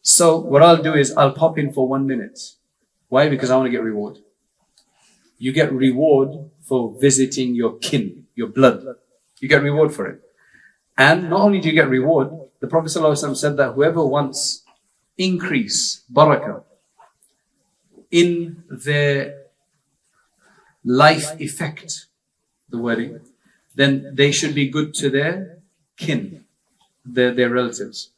So what I'll do is I'll pop in for 1 minute. Why? Because I want to get reward. You get reward for visiting your kin, your blood. You get reward for it. And not only do you get reward, the Prophet ﷺ said that whoever wants increase, barakah, in their life effect, the wording, then they should be good to their kin, their relatives.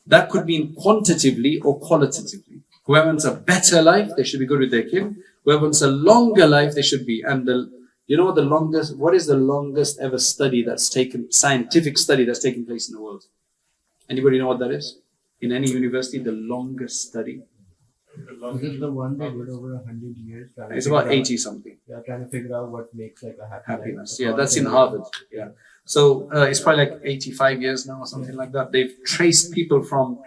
That could mean quantitatively or qualitatively. Whoever wants a better life, they should be good with their kin. Whoever wants a longer life, they should be. And what is the longest ever scientific study that's taken place in the world? Anybody know what that is? In any university, the longest study? Is it the one they did over 100 years? It's about 80 something. Yeah, trying to figure out what makes like a happiness. Yeah, that's in Harvard. Yeah. So it's probably like 85 years now or something like that. They've traced people from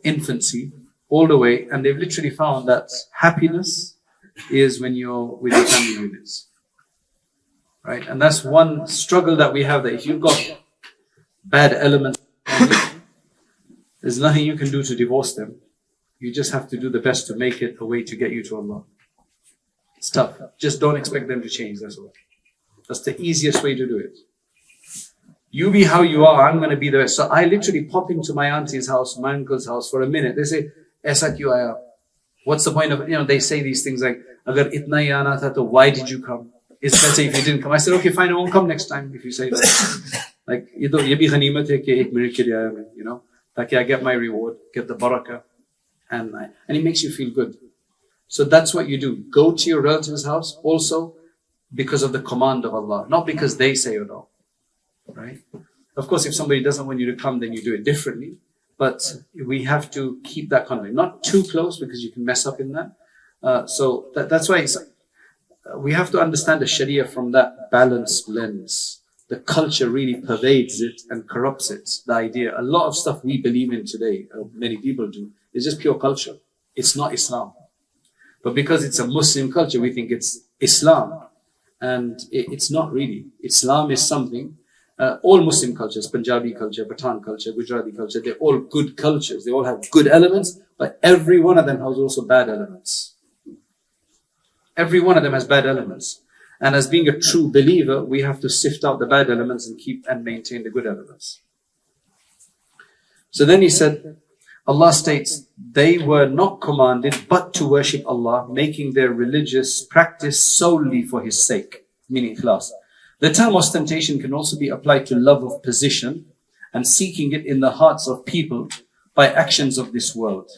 infancy all the way, and they've literally found that happiness is when you're with your family units. Right? And that's one struggle that we have, that if you've got bad elements, there's nothing you can do to divorce them. You just have to do the best to make it a way to get you to Allah. It's tough. Just don't expect them to change, that's all. That's the easiest way to do it. You be how you are, I'm going to be the best. So I literally pop into my auntie's house, my uncle's house for a minute. They say, Aisa kyun aaya? What's the point of, they say these things like, Agar itna hi aana tha, to why did you come? It's better if you didn't come. I said, okay, fine, I won't come next time if you say that. Like, ye bhi ghanimat hai ki ek minute ke liye aaya main, taki I get my reward, get the barakah, and it makes you feel good. So that's what you do. Go to your relative's house also because of the command of Allah, not because they say or no. Right? Of course, if somebody doesn't want you to come, then you do it differently. But we have to keep that contact. Not too close because you can mess up in that. So that's why we have to understand the Sharia from that balanced lens. the culture really pervades it and corrupts it. The idea, a lot of stuff we believe in today, many people do, is just pure culture. It's not Islam. But because it's a Muslim culture, we think it's Islam. And it's not really. Islam is something, all Muslim cultures, Punjabi culture, Pathan culture, Gujarati culture, they're all good cultures. They all have good elements, but every one of them has also bad elements. Every one of them has bad elements. And as being a true believer, we have to sift out the bad elements and keep and maintain the good elements. So then he said, Allah states, they were not commanded but to worship Allah, making their religious practice solely for His sake, meaning ikhlas. The term ostentation can also be applied to love of position and seeking it in the hearts of people by actions of this world.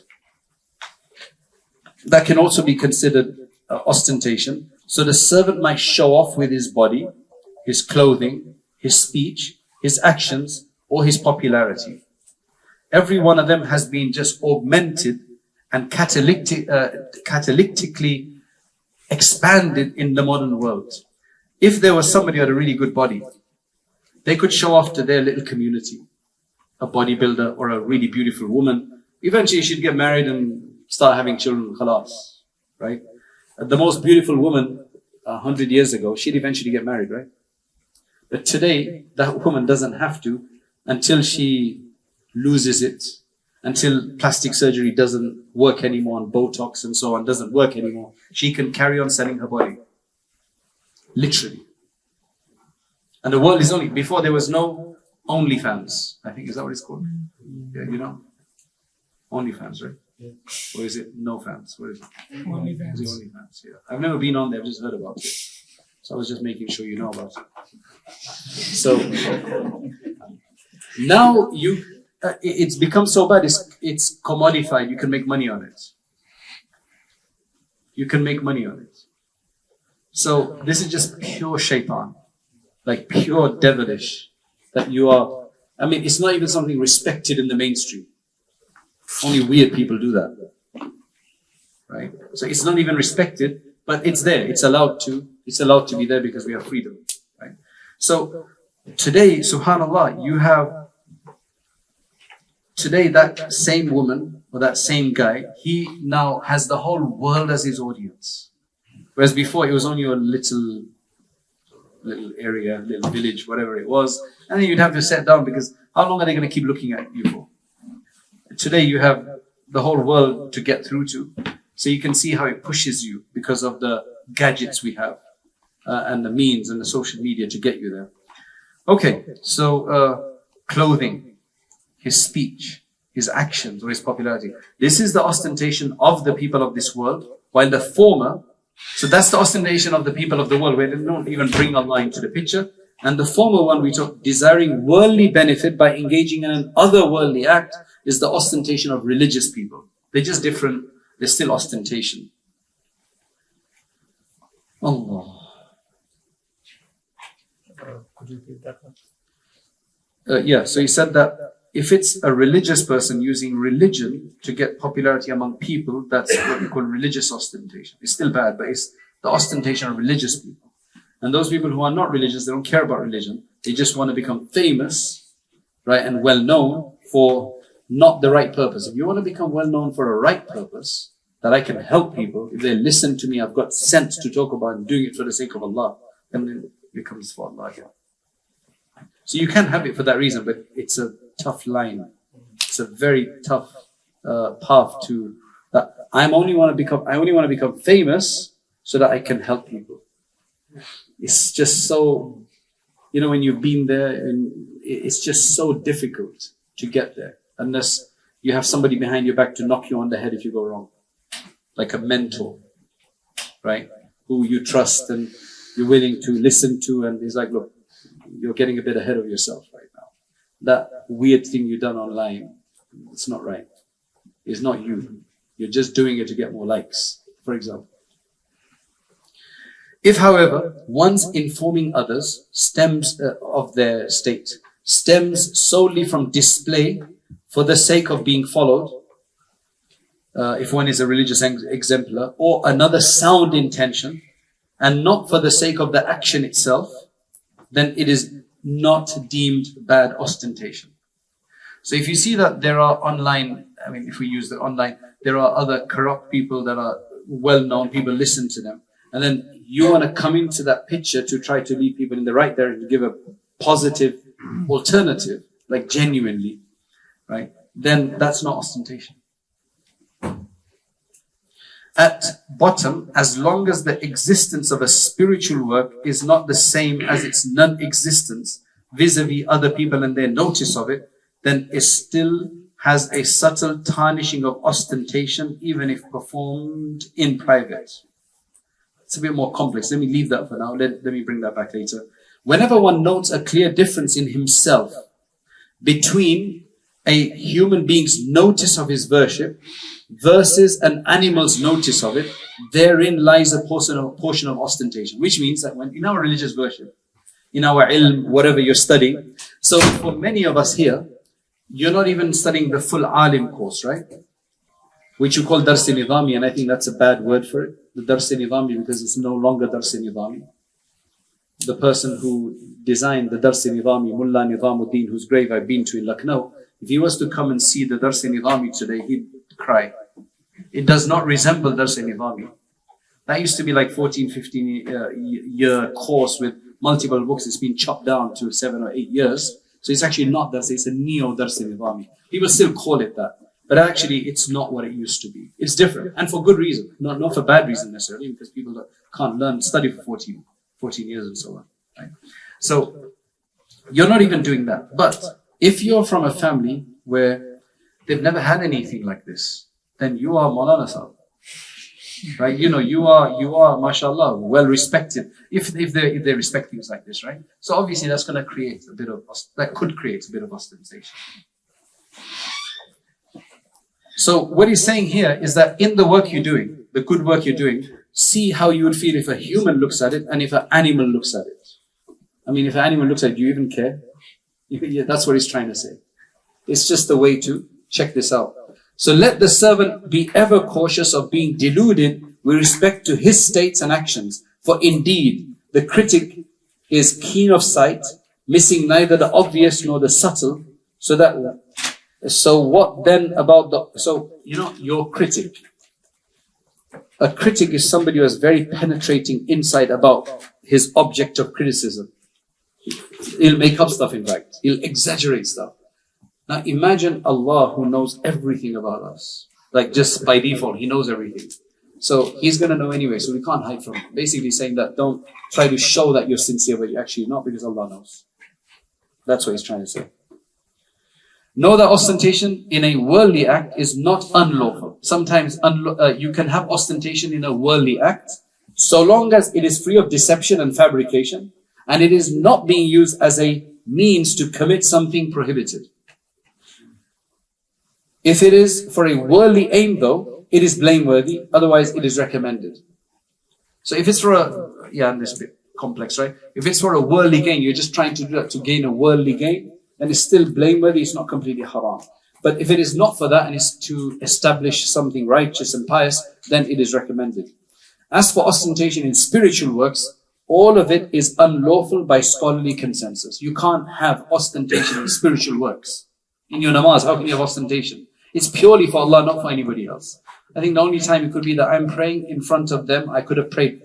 That can also be considered ostentation. So the servant might show off with his body, his clothing, his speech, his actions, or his popularity. Every one of them has been just augmented and catalytically expanded in the modern world. If there was somebody who had a really good body, they could show off to their little community, a bodybuilder or a really beautiful woman. Eventually she'd get married and start having children, khalas, right? The most beautiful woman 100 years ago, she'd eventually get married, right? But today, that woman doesn't have to until she loses it, until plastic surgery doesn't work anymore and Botox and so on doesn't work anymore. She can carry on selling her body. Literally. And the world is only, before there was no OnlyFans. I think, is that what it's called? Yeah, you know? OnlyFans, right? Yeah. Or is it no fans? What is it? OnlyFans. Is it OnlyFans? Yeah. I've never been on there, I've just heard about it. So I was just making sure you know about it. So now it's become so bad, it's commodified, you can make money on it. You can make money on it. So this is just pure shaitan, like pure devilish, that you are, I mean, it's not even something respected in the mainstream. Only weird people do that, right? So it's not even respected, but it's there. It's allowed to be there because we have freedom, right? So today, subhanallah, you have today that same woman or that same guy, he now has the whole world as his audience. Whereas before it was only a little area, little village, whatever it was, and then you'd have to sit down because how long are they going to keep looking at you for? Today you have the whole world to get through to. So you can see how it pushes you because of the gadgets we have and the means and the social media to get you there. Okay, so clothing, his speech, his actions or his popularity. This is the ostentation of the people of this world, while the former, so that's the ostentation of the people of the world where they don't even bring Allah into the picture. And the former one we talk, desiring worldly benefit by engaging in an otherworldly act, is the ostentation of religious people. They're just different. They're still ostentation. Allah. Could you repeat that one? Yeah, so he said that if it's a religious person using religion to get popularity among people, that's what we call religious ostentation. It's still bad, but it's the ostentation of religious people. And those people who are not religious, they don't care about religion. They just want to become famous, right, and well known for not the right purpose. If you want to become well known for a right purpose, that I can help people, if they listen to me, I've got sense to talk about and doing it for the sake of Allah, then it becomes for Allah again. So you can have it for that reason, but it's a tough line. It's a very tough path to that. I only want to become famous so that I can help people. It's just so, you know, when you've been there, and it's just so difficult to get there unless you have somebody behind your back to knock you on the head if you go wrong, like a mentor, right? Who you trust and you're willing to listen to, and he's like, look, you're getting a bit ahead of yourself right now. That weird thing you've done online, it's not right. It's not you. You're just doing it to get more likes, for example. If, however, one's informing others stems of their state, stems solely from display for the sake of being followed, if one is a religious exemplar, or another sound intention, and not for the sake of the action itself, then it is not deemed bad ostentation. So if you see that there are online, I mean, if we use the online, there are other corrupt people that are well-known, people listen to them. And then you want to come into that picture to try to lead people in the right direction, to give a positive alternative, like genuinely, right? Then that's not ostentation. At bottom, as long as the existence of a spiritual work is not the same as its non-existence vis-a-vis other people and their notice of it, then it still has a subtle tarnishing of ostentation, even if performed in private. It's a bit more complex. Let me leave that for now. Let me bring that back later. Whenever one notes a clear difference in himself between a human being's notice of his worship versus an animal's notice of it, therein lies a portion of ostentation. Which means that when in our religious worship, in our ilm, whatever you're studying, so for many of us here, you're not even studying the full alim course, right? Which you call dars nidami, and I think that's a bad word for it, the dars nidami, because it's no longer dars nidami. The person who designed the dars nidami, Mullah Nizamuddin, whose grave I've been to in Lucknow, if he was to come and see the dars nidami today, he'd cry. It does not resemble dars nidami. That used to be like 14, 15 year course with multiple books. It's been chopped down to 7 or 8 years. So it's actually not dars, it's a neo-dars nidami. People still call it that. But actually, it's not what it used to be. It's different. And for good reason. Not for bad reason necessarily, because people can't study for 14 years and so on. Right? So, you're not even doing that. But if you're from a family where they've never had anything like this, then you are Maulana Sahib. Right? You are, mashallah, well respected. If they respect things like this, right? So obviously that's going to create that could create a bit of ostentation. So what he's saying here is that in the work you're doing, the good work you're doing, see how you would feel if a human looks at it and if an animal looks at it. I mean, if an animal looks at it, do you even care? Yeah, that's what he's trying to say. It's just a way to check this out. So let the servant be ever cautious of being deluded with respect to his states and actions. For indeed, the critic is keen of sight, missing neither the obvious nor the subtle. So what then about your critic? A critic is somebody who has very penetrating insight about his object of criticism. He'll make up stuff, in fact. He'll exaggerate stuff. Now imagine Allah who knows everything about us. Like just by default, He knows everything. So He's going to know anyway, so we can't hide from Him. Basically saying that don't try to show that you're sincere, but you're actually not, because Allah knows. That's what He's trying to say. Know that ostentation in a worldly act is not unlawful. Sometimes you can have ostentation in a worldly act, so long as it is free of deception and fabrication, and it is not being used as a means to commit something prohibited. If it is for a worldly aim though, it is blameworthy, otherwise it is recommended. So if it's for this is a bit complex, right? If it's for a worldly gain, you're just trying to do that to gain a worldly gain, then it's still blameworthy, it's not completely haram. But if it is not for that and it's to establish something righteous and pious, then it is recommended. As for ostentation in spiritual works, all of it is unlawful by scholarly consensus. You can't have ostentation in spiritual works. In your namaz, how can you have ostentation? It's purely for Allah, not for anybody else. I think the only time it could be that I'm praying in front of them, I could have prayed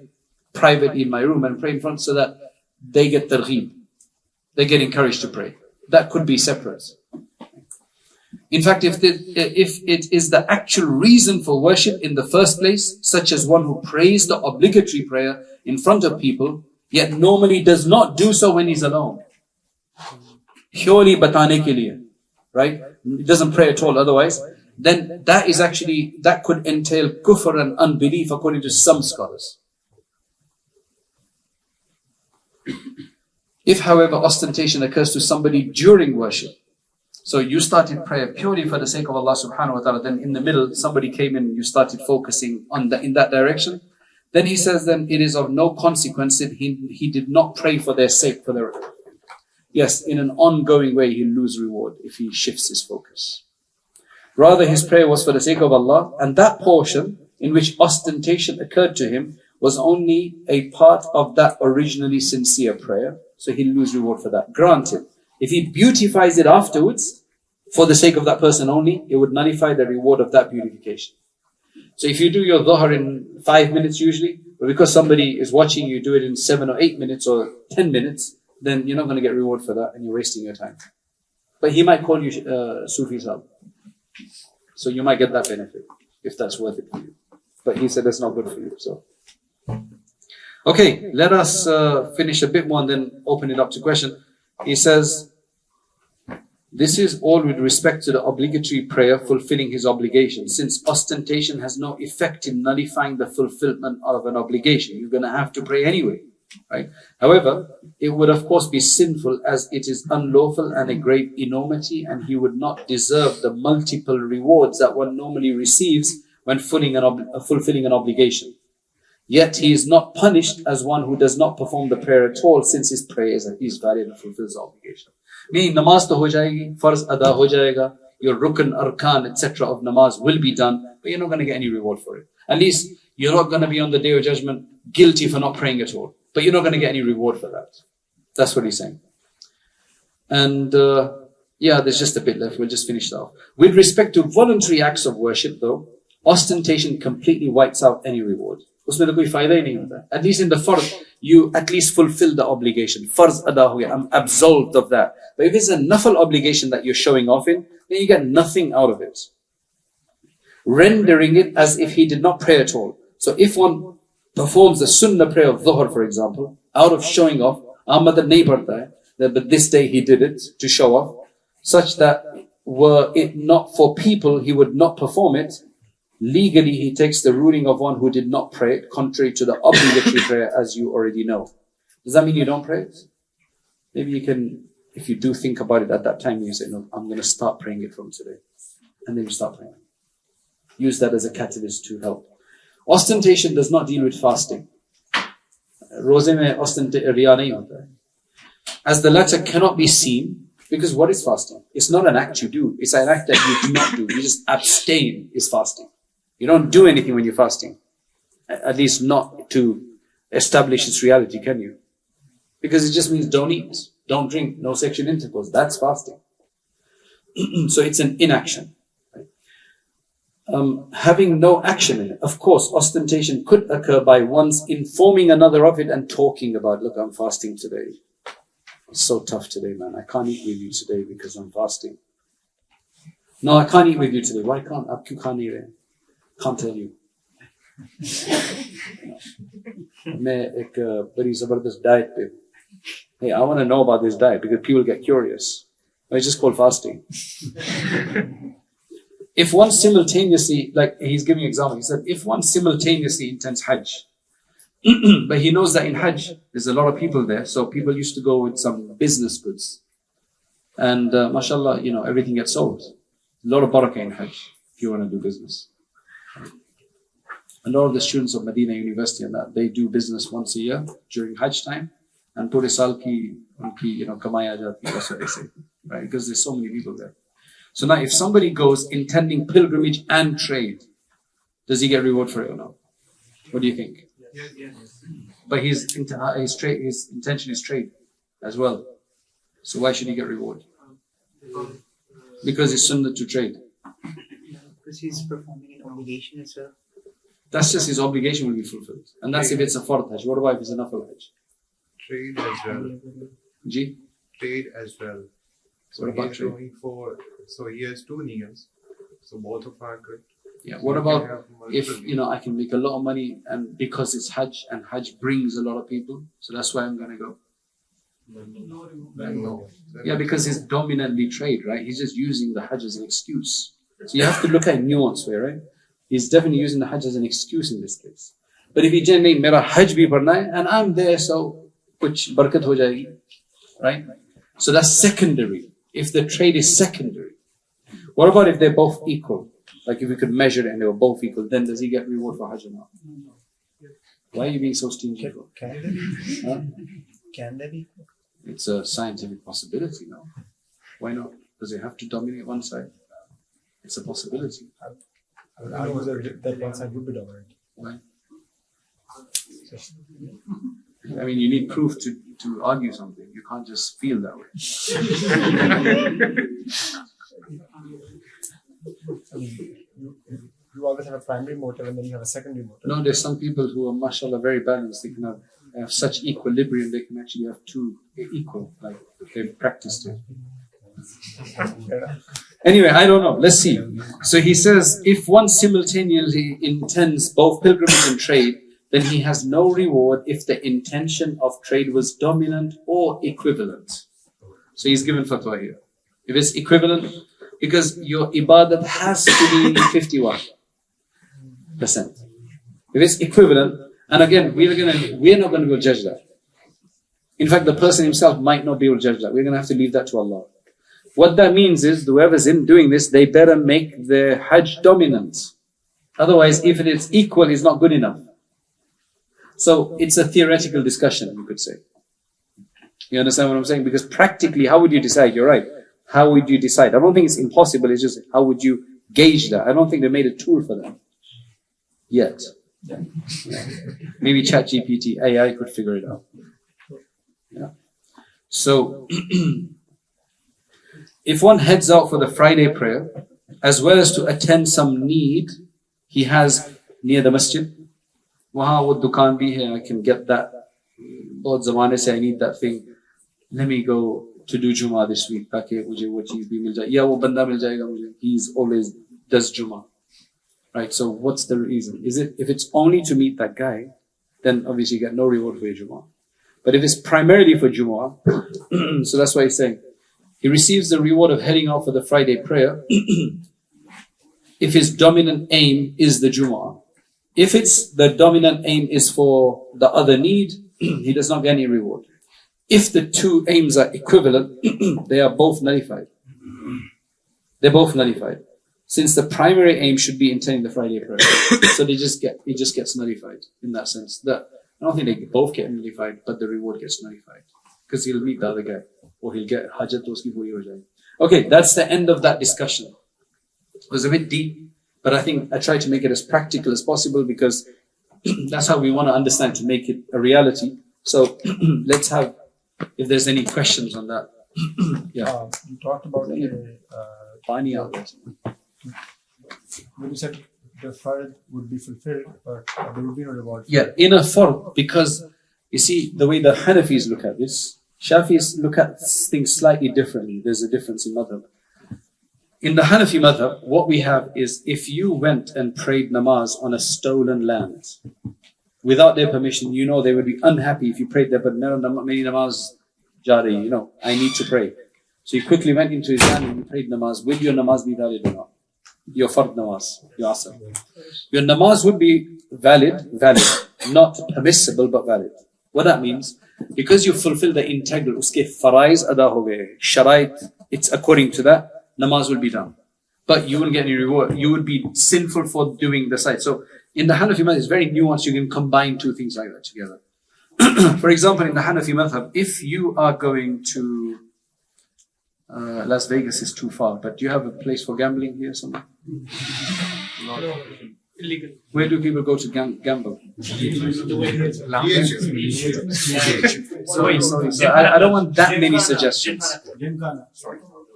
privately in my room and pray in front so that they get targheeb. They get encouraged to pray. That could be separate. In fact, if it is the actual reason for worship in the first place, such as one who prays the obligatory prayer in front of people, yet normally does not do so when he's alone. Purely batane ke liye, right? He doesn't pray at all otherwise. Then that could entail kufr and unbelief according to some scholars. If, however, ostentation occurs to somebody during worship, so you started prayer purely for the sake of Allah subhanahu wa ta'ala, then in the middle somebody came in and you started focusing in that direction, then he says then it is of no consequence that he did not pray for their sake, yes, in an ongoing way he'll lose reward if he shifts his focus. Rather his prayer was for the sake of Allah, and that portion in which ostentation occurred to him was only a part of that originally sincere prayer. so he'll lose reward for that. Granted, if he beautifies it afterwards, for the sake of that person only, it would nullify the reward of that beautification. So if you do your dhuhr in 5 minutes usually, but because somebody is watching you do it in 7 or 8 minutes or 10 minutes, then you're not going to get reward for that and you're wasting your time. But he might call you Sufi Sahib. So you might get that benefit if that's worth it for you. But he said that's not good for you. So, okay, let us finish a bit more and then open it up to question. He says, this is all with respect to the obligatory prayer fulfilling his obligation. Since ostentation has no effect in nullifying the fulfillment of an obligation, you're going to have to pray anyway, right? However, it would of course be sinful as it is unlawful and a great enormity, and he would not deserve the multiple rewards that one normally receives when fulfilling an obligation. Yet he is not punished as one who does not perform the prayer at all, since his prayer is valid and fulfills the obligation. Meaning namaz to ho jayegi, farz ada ho jayega, your rukn, arkan, etc. of namaz will be done, but you're not going to get any reward for it. At least you're not going to be on the day of judgment guilty for not praying at all, but you're not going to get any reward for that. That's what he's saying. And there's just a bit left. We'll just finish that off. With respect to voluntary acts of worship though, ostentation completely wipes out any reward. Usme to koi fayda hi nahi hota. At least in the farz, you at least fulfill the obligation. Farz ada hu gaya, I'm absolved of that. But if it's a nafal obligation that you're showing off in, then you get nothing out of it. Rendering it as if he did not pray at all. So if one performs the sunnah prayer of dhuhr, for example, out of showing off, Ahmad nahi padta hai, but this day he did it to show off, such that were it not for people, he would not perform it. Legally, he takes the ruling of one who did not pray it, contrary to the obligatory prayer, as you already know. Does that mean you don't pray it? Maybe you can, if you do think about it at that time, you say, no, I'm going to start praying it from today. And then you start praying. Use that as a catalyst to help. Ostentation does not deal with fasting. Roze mein riya nahi hota hai. As the latter cannot be seen, because what is fasting? It's not an act you do. It's an act that you do not do. You just abstain is fasting. You don't do anything when you're fasting. At least not to establish its reality, can you? Because it just means don't eat, don't drink, no sexual intercourse. That's fasting. So it's an inaction. Having no action in it. Of course, ostentation could occur by one's informing another of it and talking about, look, I'm fasting today. It's so tough today, man. I can't eat with you today because I'm fasting. No, I can't eat with you today. Why can't? Aap kyun kha nahi rahe? Can't tell you. मैं एक बड़ी ज़बरदस्त diet पे. Hey, I want to know about this diet because people get curious. It's just called fasting. If one simultaneously, like he's giving an example, he said, if one simultaneously intends Hajj, but he knows that in Hajj, there's a lot of people there, so people used to go with some business goods. And mashallah, everything gets sold. A lot of barakah in Hajj, if you want to do business. A lot of the students of Medina University and that, they do business once a year during Hajj time, and pure saal ki unki, kamaya jati, that's what they say, right? Because there's so many people there. So now if somebody goes intending pilgrimage and trade, does he get reward for it or not? What do you think? Yes. But his intention is trade as well. So why should he get reward? Because it's sunnah to trade. Because he's performing an obligation as well. That's just his obligation will be fulfilled. And that's if it's a fard hajj. What about if it's a nafal hajj? Trade as well. Ji? Trade as well. So What about he's trade? going so he has two niyas. So both of are good. Yeah. So What he can about have if, multiple I can make a lot of money and because it's hajj and hajj brings a lot of people, so that's why I'm going to go. No. Yeah, because it's dominantly trade, right? He's just using the hajj as an excuse. So you have to look at nuance here, right? He's definitely using the hajj as an excuse in this case. But if he generally, mera hajj bhi padna hai, and I'm there, so kuch barakat ho jayegi, right? So that's secondary. If the trade is secondary. What about if they're both equal? Like if we could measure it and they were both equal, then does he get reward for hajj or not? Why are you being so stingy? Huh? Can there be? It's a scientific possibility, no? Why not? Does it have to dominate one side? It's a possibility. I would argue that one side would be dominant. Why? I mean, you need proof to argue something. You can't just feel that way. I mean, you always have a primary motive and then you have a secondary motive. No, there's some people who are, mashallah, very balanced. They can have such equilibrium, they can actually have two equal, like they've practiced it. Anyway, I don't know. Let's see. So he says, if one simultaneously intends both pilgrimage and trade, then he has no reward if the intention of trade was dominant or equivalent. So he's given fatwa here. If it's equivalent, because your ibadat has to be 51%. If it's equivalent, and again, we're not going to go judge that. In fact, the person himself might not be able to judge that. We're going to have to leave that to Allah. What that means is, whoever's in doing this, they better make the Hajj dominant. Otherwise, if it is equal, it's not good enough. So it's a theoretical discussion, you could say. You understand what I'm saying? Because practically, how would you decide? You're right. How would you decide? I don't think it's impossible. It's just, how would you gauge that? I don't think they made a tool for that yet. Yeah. Maybe ChatGPT, AI could figure it out. Yeah. So, if one heads out for the Friday prayer, as well as to attend some need he has near the masjid, wahan wo dukaan bhi hai, I can get that. Bahut zamane se I need that thing. Let me go to do Jummah this week, taaki mujhe wo cheez bhi mil jaye. Ya wo banda mil jayega mujhe. He's always does Jummah. Right? So what's the reason? Is it, if it's only to meet that guy, then obviously you get no reward for your Jummah. But if it's primarily for Jummah, so that's why he's saying, he receives the reward of heading out for the Friday prayer if his dominant aim is the Jummah. If it's the dominant aim is for the other need, he does not get any reward. If the two aims are equivalent, they are both nullified. They're both nullified. Since the primary aim should be attending the Friday prayer. So it just gets nullified in that sense. I don't think they both get nullified, but the reward gets nullified. Because he'll meet the other guy. Or he'll get hajat uski puri ho jayegi. Okay, that's the end of that discussion. It was a bit deep, but I think I tried to make it as practical as possible because that's how we want to understand, to make it a reality. So let's have, if there's any questions on that. Yeah. You talked about Pani out there. when you said the fard would be fulfilled, but there would be no reward. Yeah, in a fard, because you see the way the Hanafis look at this, Shafis look at things slightly differently. There's a difference in madhab. In the Hanafi madhab, what we have is, if you went and prayed namaz on a stolen land, without their permission, you know they would be unhappy if you prayed there, but no, many namaz jari, you know, I need to pray. So you quickly went into his land and you prayed namaz. Will your namaz be valid or not? Your fard namaz, your asr. Your namaz would be valid, not permissible, but valid. What that means, because you fulfill the integral, uske faraiz ada ho gaye, sharait, it's according to that, namaz will be done. But you won't get any reward. You would be sinful for doing the side. So in the Hanafi madhab, it's very nuanced. You can combine two things like that together. For example, in the Hanafi madhab, if you are going to Las Vegas is too far, but do you have a place for gambling here somewhere? Illegal. Where do people go to gamble? Sorry. So I don't want that many suggestions.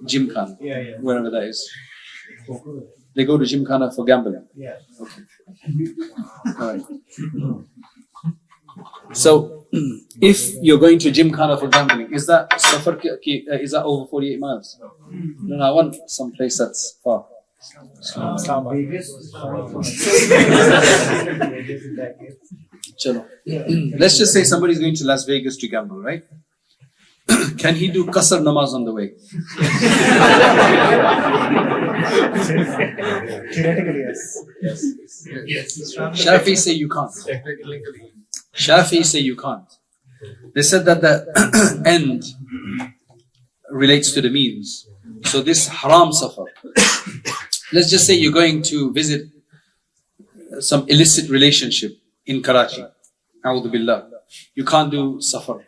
Gymkhana. Yeah. Wherever that is. They go to Gymkhana for gambling. Yeah. Okay. All right. So, if you're going to Gymkhana for gambling, is that is that over 48 miles? No, I want some place that's far. Chalo. Let's just say somebody's going to Las Vegas to gamble, right? Can he do qasr namaz on the way? Theoretically, yes. Shafi say you can't. Shafi say you can't. They said that the end relates to the means. So this haram safar. Let's just say you're going to visit some illicit relationship in Karachi. A'udhu billah. You can't do safar.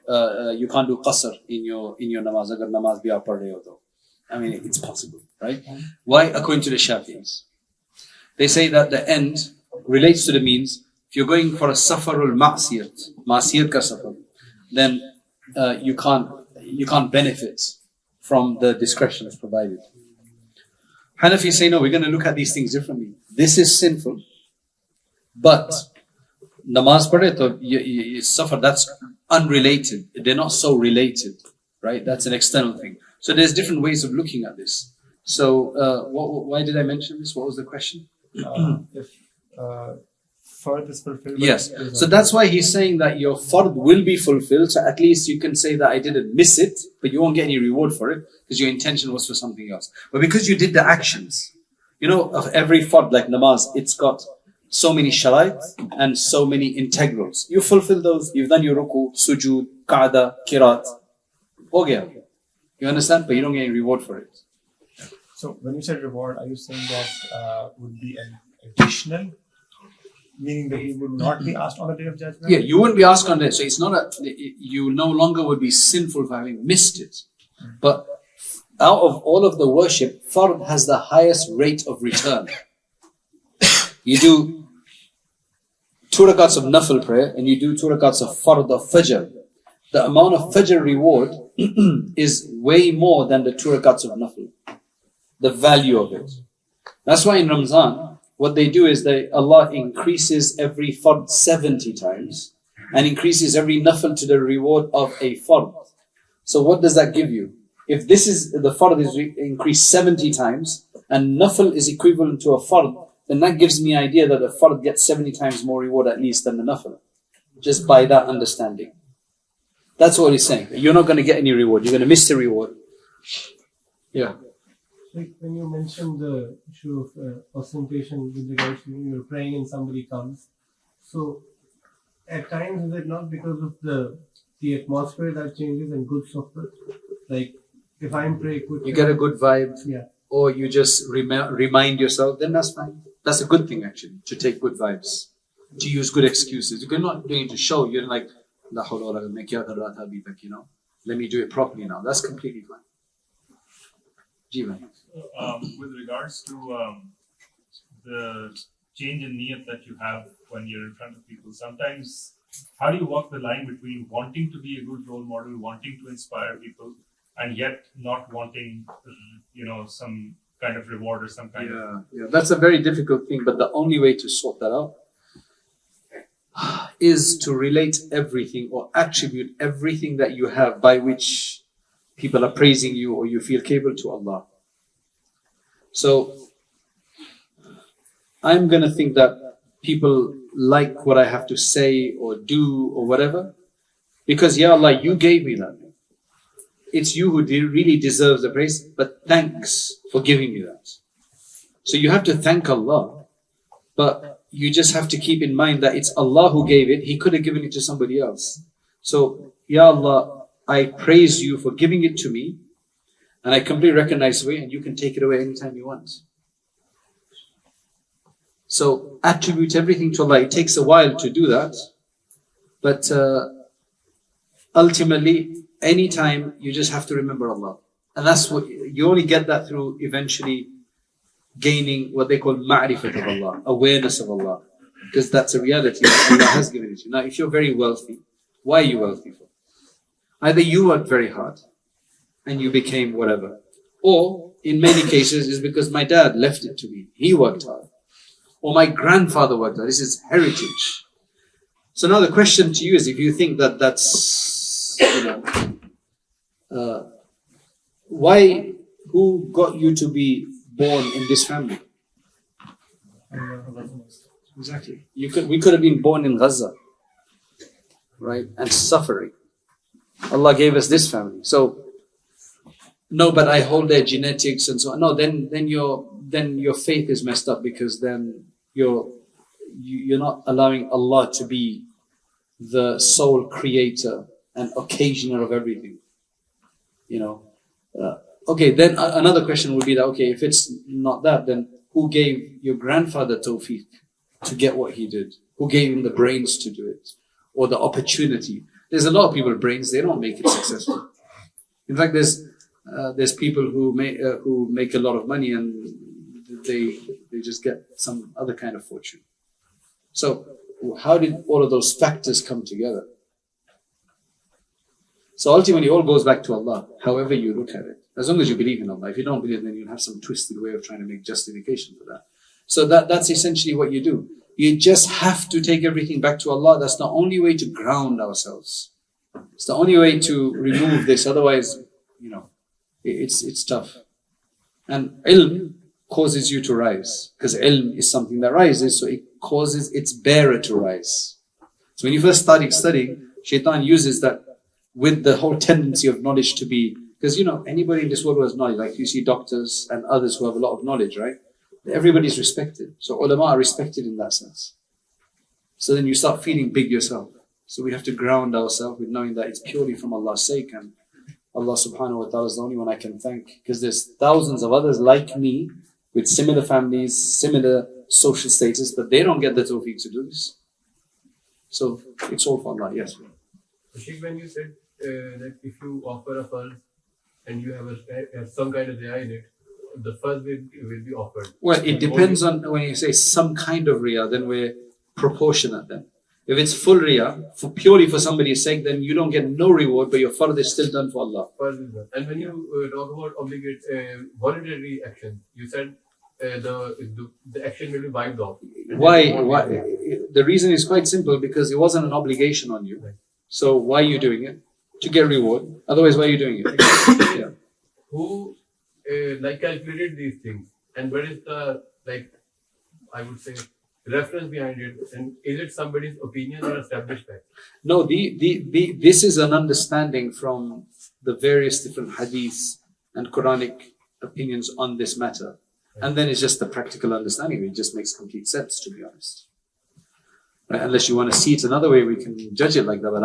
You can't do qasr in your namaz. Agar namaz bhi aap pad rahe ho to. I mean, it's possible, right? Why? According to the Shafi'is. They say that the end relates to the means. If you're going for a safarul ma'siyat ka safar, then you can't you can't benefit from the discretion that's provided. Hanafi say, no, we're going to look at these things differently. This is sinful, but namaz padhe to suffer, that's unrelated. They're not so related, right? That's an external thing. So there's different ways of looking at this. So why did I mention this? What was the question? If fard is fulfilled. Yes. So that's why he's saying that your fard will be fulfilled. So at least you can say that I didn't miss it, but you won't get any reward for it because your intention was for something else. But because you did the actions, of every fard like namaz, it's got so many sharait and so many integrals. You fulfill those. You've done your ruku, sujood, qa'da, kirat. Ho gaya. You understand? But you don't get any reward for it. So when you said reward, are you saying that would be an additional, meaning that he would not be asked on the day of judgment? Yeah, you wouldn't be asked on that. So it's not you no longer would be sinful for having missed it. But out of all of the worship, fard has the highest rate of return. You do 2 rakats of nafil prayer and you do 2 rakats of fard of fajr. The amount of fajr reward is way more than the 2 rakats of nafil. The value of it. That's why in Ramzan, what they do is Allah increases every fard 70 times and increases every nafil to the reward of a fard. So what does that give you? If this is the fard is increased 70 times and nafil is equivalent to a fard, then that gives me an idea that a fard gets 70 times more reward at least than the nafil. Just by that understanding. That's what he's saying. You're not going to get any reward. You're going to miss the reward. Yeah. Like when you mentioned the issue of ostentation with regards to you're praying and somebody comes. So at times is it not because of the atmosphere that changes and good suffer? Like if I'm praying, You get a good vibe, yeah. or you just remind yourself, then that's fine. That's a good thing actually, to take good vibes, to use good excuses. You're not doing it to show. You're like, La hawla wa la quwwata, main kya kar raha tha abhi tak, let me do it properly now. That's completely fine. Jeevan. With regards to the change in niyat that you have when you're in front of people, sometimes how do you walk the line between wanting to be a good role model, wanting to inspire people, and yet not wanting, some kind of reward or some kind of... Yeah, that's a very difficult thing, but the only way to sort that out is to relate everything or attribute everything that you have by which people are praising you or you feel capable to Allah. So I'm going to think that people like what I have to say or do or whatever because, Ya Allah, you gave me that. It's you who really deserves the praise, but thanks for giving me that. So you have to thank Allah, but you just have to keep in mind that it's Allah who gave it. He could have given it to somebody else. So, Ya Allah, I praise you for giving it to me, and I completely recognize it, and you can take it away anytime you want. So attribute everything to Allah. It takes a while to do that, but ultimately, anytime you just have to remember Allah. And that's what you only get that through eventually gaining what they call ma'rifat of Allah, awareness of Allah. Because that's a reality that Allah has given it to you. Now, if you're very wealthy, why are you wealthy for? Either you worked very hard and you became whatever. Or, in many cases, it's because my dad left it to me. He worked hard. Or my grandfather worked hard. This is heritage. So now the question to you is, if you think that that's, who got you to be born in this family? Exactly. We could have been born in Gaza, right? And suffering. Allah gave us this family. So, no, but I hold their genetics and so on. No, then your faith is messed up because then you're not allowing Allah to be the sole creator and occasioner of everything. Okay, then another question would be that, okay, if it's not that, then who gave your grandfather tawfiq to get what he did? Who gave him the brains to do it? Or the opportunity? There's a lot of people with brains, they don't make it successful. In fact, there's people who make a lot of money and they just get some other kind of fortune. So how did all of those factors come together? So ultimately, it all goes back to Allah, however you look at it. As long as you believe in Allah. If you don't believe, then you'll have some twisted way of trying to make justification for that. So that's essentially what you do. You just have to take everything back to Allah. That's the only way to ground ourselves. It's the only way to remove this. Otherwise, it's tough. And ilm causes you to rise. Because ilm is something that rises, so it causes its bearer to rise. So when you first start studying, Shaitan uses that with the whole tendency of knowledge to be, because anybody in this world who has knowledge, like you see doctors and others who have a lot of knowledge, right? Everybody's respected. So ulama are respected in that sense. So then you start feeling big yourself. So we have to ground ourselves with knowing that it's purely from Allah's sake, and Allah subhanahu wa ta'ala is the only one I can thank, because there's thousands of others like me with similar families, similar social status, but they don't get the tawfiq to do this. So it's all for Allah, yes. Sheikh, when you said that if you offer a fard and you have some kind of riyah in it, the fard will be offered. Well, it depends on, when you say some kind of riyah, then we're proportionate then. If it's full riyah, purely for somebody's sake, then you don't get no reward, but your fard is still done for Allah. And when you talk about obligate voluntary action, you said the action will be wiped off. Why? The reason is quite simple, because it wasn't an obligation on you. So why are you doing it? To get reward. Otherwise, why are you doing it? Yeah. Who calculated these things, and what is the I would say reference behind it, and is it somebody's opinion or established fact? No, this is an understanding from the various different hadiths and Quranic opinions on this matter. And then it's just the practical understanding. It just makes complete sense, to be honest. Right? Unless you want to see it another way, we can judge it like that. But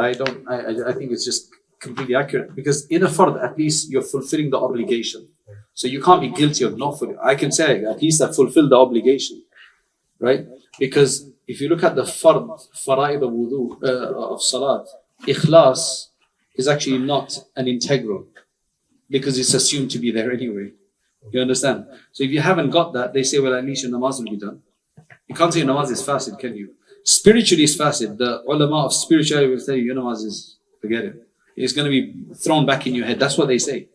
I think it's just completely accurate. Because in a fard, at least you're fulfilling the obligation. So you can't be guilty of not fulfilling. I can say, at least I fulfilled the obligation. Right? Because if you look at the fara'id of wudu, of salat, ikhlas is actually not an integral, because it's assumed to be there anyway. You understand? So if you haven't got that, they say, well, at least your namaz will be done. You can't say your namaz is fasid, can you? Spiritually is fasid. The ulama of spirituality will tell you, your namaz is, forget it. It's going to be thrown back in your head. That's what they say.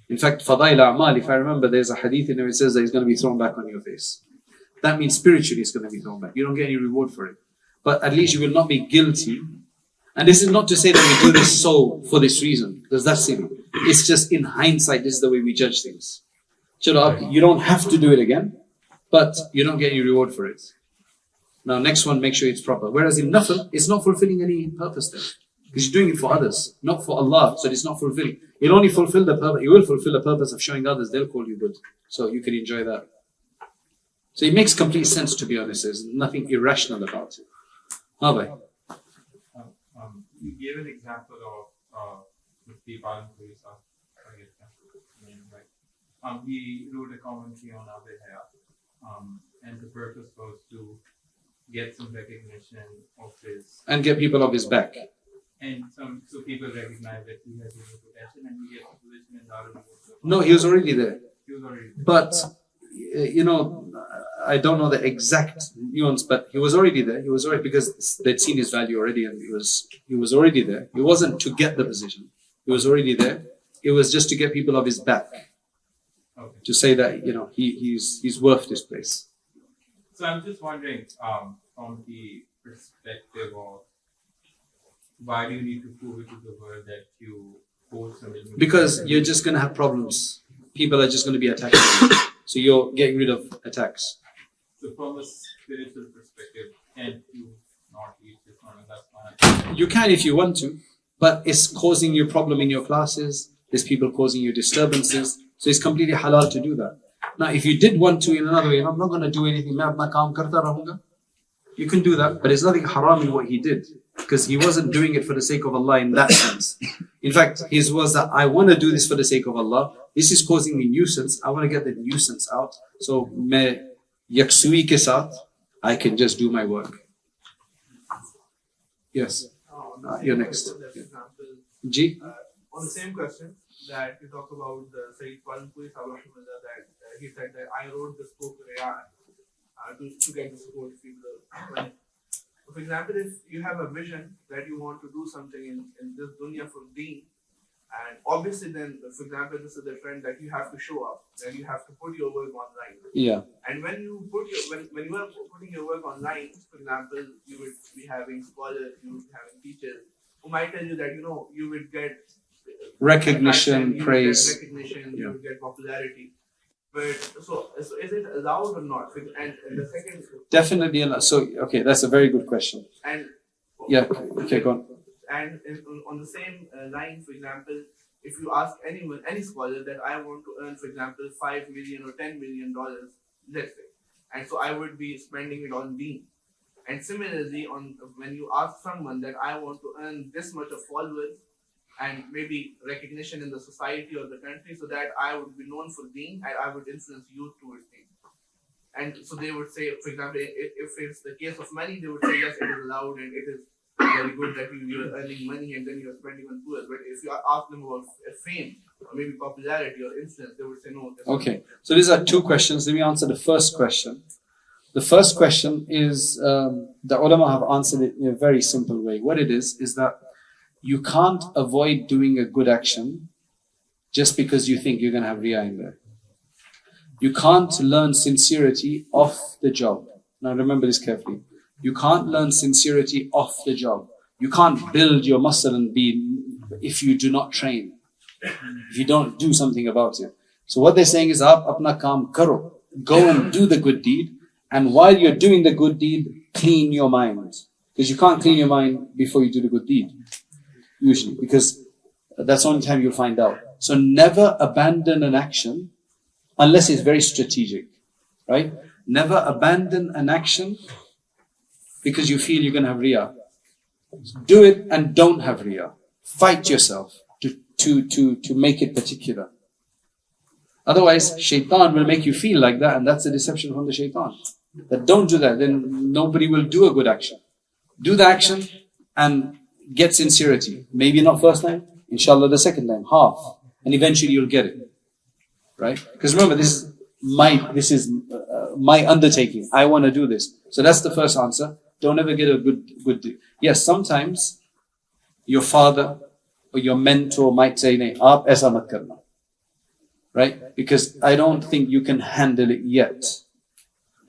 In fact, fadail a'mal, if I remember, there's a hadith in there, it says that it's going to be thrown back on your face. That means spiritually it's going to be thrown back. You don't get any reward for it. But at least you will not be guilty. And this is not to say that we do this for this reason, because that's silly. It's just in hindsight, this is the way we judge things. You don't have to do it again, but you don't get any reward for it. Now, next one, make sure it's proper. Whereas in nafil, it's not fulfilling any purpose there. Because you're doing it for others, not for Allah. So it's not fulfilling. It'll only fulfill the purpose. It will fulfill the purpose of showing others they'll call you good. So you can enjoy that. So it makes complete sense, to be honest. There's nothing irrational about it. Bhai. You gave an example of Mufti Abdur Rahman. He wrote a commentary on Abdur Rahman, and the purpose was to get some recognition of his, And get people off his back. and so people recognize that he has a potential, and he gets a position in Darul. No, he was already there. He was already there. But, I don't know the exact nuance, but he was already there. He was already, because they'd seen his value already, and he was already there. It wasn't to get the position. He was already there. It was just to get people off his back. Okay. To say that, he's worth this place. So I'm just wondering, from the perspective of why do you need to prove it to the world that you hold something? Because you're just going to have problems. People are just going to be attacking you. So you're getting rid of attacks. So from a spiritual perspective, can you not reach this one? That's fine. You can if you want to, but it's causing you a problem in your classes. There's people causing you disturbances. So it's completely halal to do that. Now, if you did want to in another way, I'm not going to do anything. You can do that, but there's nothing haram in what he did, because he wasn't doing it for the sake of Allah in that sense. In fact, his was that I want to do this for the sake of Allah. This is causing me nuisance. I want to get the nuisance out. So, yaksui ke saath, I can just do my work. Yes. You're next. Ji? On the same question that you talk about the Sayyid Walpuri that he said that I wrote this book to get the support of people. For example, if you have a vision that you want to do something in this dunya for Deen, And obviously, then, for example, this is the trend that you have to show up, that you have to put your work online. Yeah. And when you put when you are putting your work online, for example, you would be having scholars, you would be having teachers who might tell you that you would get Recognition, you praise. would get recognition, you would get popularity. But so is it allowed or not? And the second, Definitely allowed. So, okay, that's a very good question. and Yeah, okay, go on. And on the same line, for example, if you ask anyone, any scholar, that I want to earn, for example, $5 million or $10 million, let's say, and so I would be spending it on Deen. And similarly, when you ask someone that I want to earn this much of followers and maybe recognition in the society or the country, so that I would be known for Deen and I would influence youth towards Deen. And so they would say, for example, if it's the case of money, they would say yes, it is allowed and it is very good that you're earning money and then you're spending on tours. But if you ask them about fame or maybe popularity or influence, they would say no. Okay, so these are two questions. Let me answer the first question. The first question is, the ulama have answered it in a very simple way. What it is that you can't avoid doing a good action just because you think you're going to have riyah in there. You can't learn sincerity off the job. Now remember this carefully. You can't learn sincerity off the job. You can't build your muscle and if you do not train. If you don't do something about it. So what they're saying is, aap apna kaam karo. Go and do the good deed. And while you're doing the good deed, clean your mind. Because you can't clean your mind before you do the good deed. Usually. Because that's the only time you'll find out. So never abandon an action unless it's very strategic. Right? Never abandon an action because you feel you're going to have riyah. Do it and don't have riyah. Fight yourself to make it particular. Otherwise, shaitan will make you feel like that, and that's a deception from the shaitan. That don't do that, then nobody will do a good action. Do the action and get sincerity. Maybe not first time, inshallah the second time, half. And eventually you'll get it. Right? Because remember, this is my undertaking. I want to do this. So that's the first answer. Don't ever get a good deal. Yes, sometimes your father or your mentor might say, "Nahi, aap aisa mat karna." Right? Because I don't think you can handle it yet.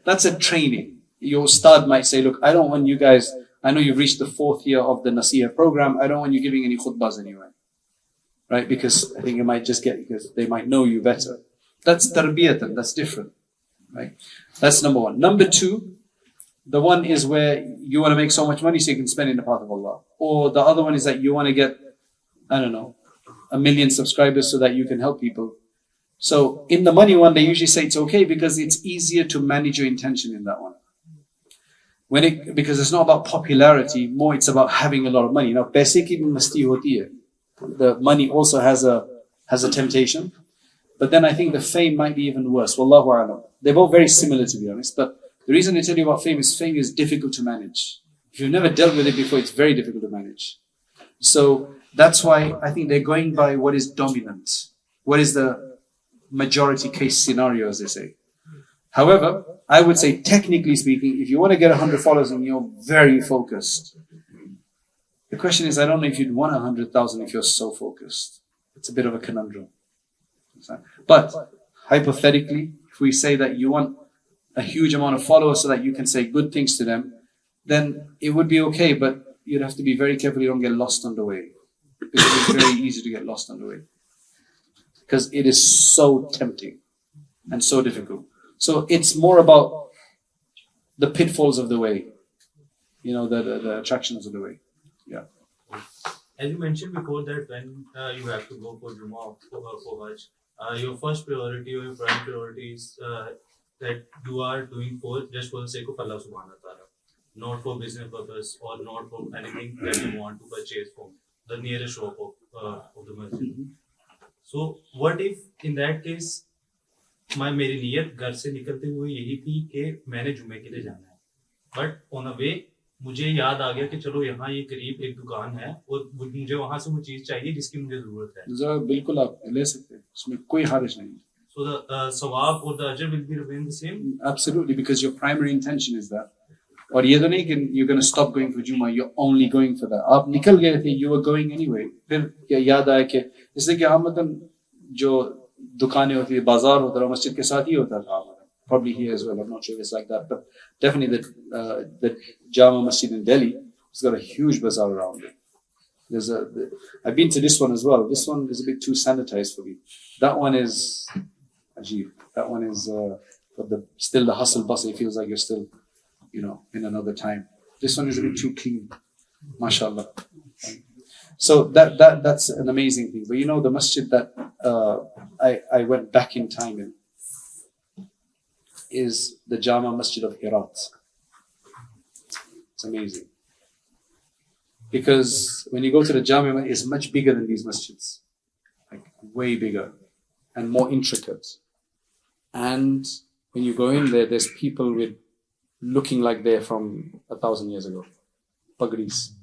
That's a training. Your ustad might say, "Look, I don't want you guys, I know you've reached the 4th year of the Naseeha program, I don't want you giving any khutbahs anyway." Right? Because I think you might just because they might know you better. That's tarbiyatan, that's different. Right? That's number one. Number two, the one is where you want to make so much money so you can spend in the path of Allah. Or the other one is that you want to get, 1 million subscribers so that you can help people. So in the money one, they usually say it's okay because it's easier to manage your intention in that one. Because it's not about popularity, more it's about having a lot of money. Now, paise ki bhi masti hoti hai. The money also has a temptation. But then I think the fame might be even worse. Wallahu a'lam. They're both very similar, to be honest. But the reason I tell you about fame is difficult to manage. If you've never dealt with it before, it's very difficult to manage. So that's why I think they're going by what is dominant. What is the majority case scenario, as they say. However, I would say, technically speaking, if you want to get 100 followers and you're very focused, the question is, I don't know if you'd want 100,000 if you're so focused. It's a bit of a conundrum. But hypothetically, if we say that you want a huge amount of followers so that you can say good things to them, then it would be okay, but you'd have to be very careful you don't get lost on the way. Because it's very easy to get lost on the way. Because it is so tempting and so difficult. So it's more about the pitfalls of the way, the attractions of the way. Yeah. As you mentioned before that when you have to go for Jummah or for Hajj, your first priority or your prime priority is that you are doing just for the sake of Allah subhanahu wa ta'ala, not for business purpose or not for anything that you want to purchase from the nearest shop of the masjid. So what if in that case मेरी नियत घर से निकलते हुए यही थी कि मैंने जुमे के लिए जाना है, बट ऑन अ वे मुझे याद आ गया कि चलो यहाँ ये करीब एक दुकान है और मुझे वहां से वो चीज चाहिए जिसकी मुझे जरूरत है. बिल्कुल आप ले सकते हैं, उसमें कोई हर्ज नहीं. So the sawab or the ajr will be remain the same? Absolutely, because your primary intention is that. और ये तो नहीं कि you're going to stop going for Jummah, you're only going for that. आप निकल गए थे, you were going anyway. फिर याद आया कि इसलिए कि आमदन जो दुकानें होती है, बाजार होता है, मस्जिद के साथ ही होता था आमदन. Probably here as well, I'm not sure if it's like that, but definitely the Jama Masjid in Delhi has got a huge bazaar around it. I've been to this one as well. This one is a bit too sanitized for me. That one is ajib. That one is still the hustle bustle. It feels like you're still, in another time. This one is a bit too clean, mashallah. So that's an amazing thing. But the masjid that I went back in time in is the Jama Masjid of Herat. It's amazing. Because when you go to the Jama, it's much bigger than these masjids. Like way bigger and more intricate. And when you go in there, there's people looking like they're from 1,000 years ago. Pagris.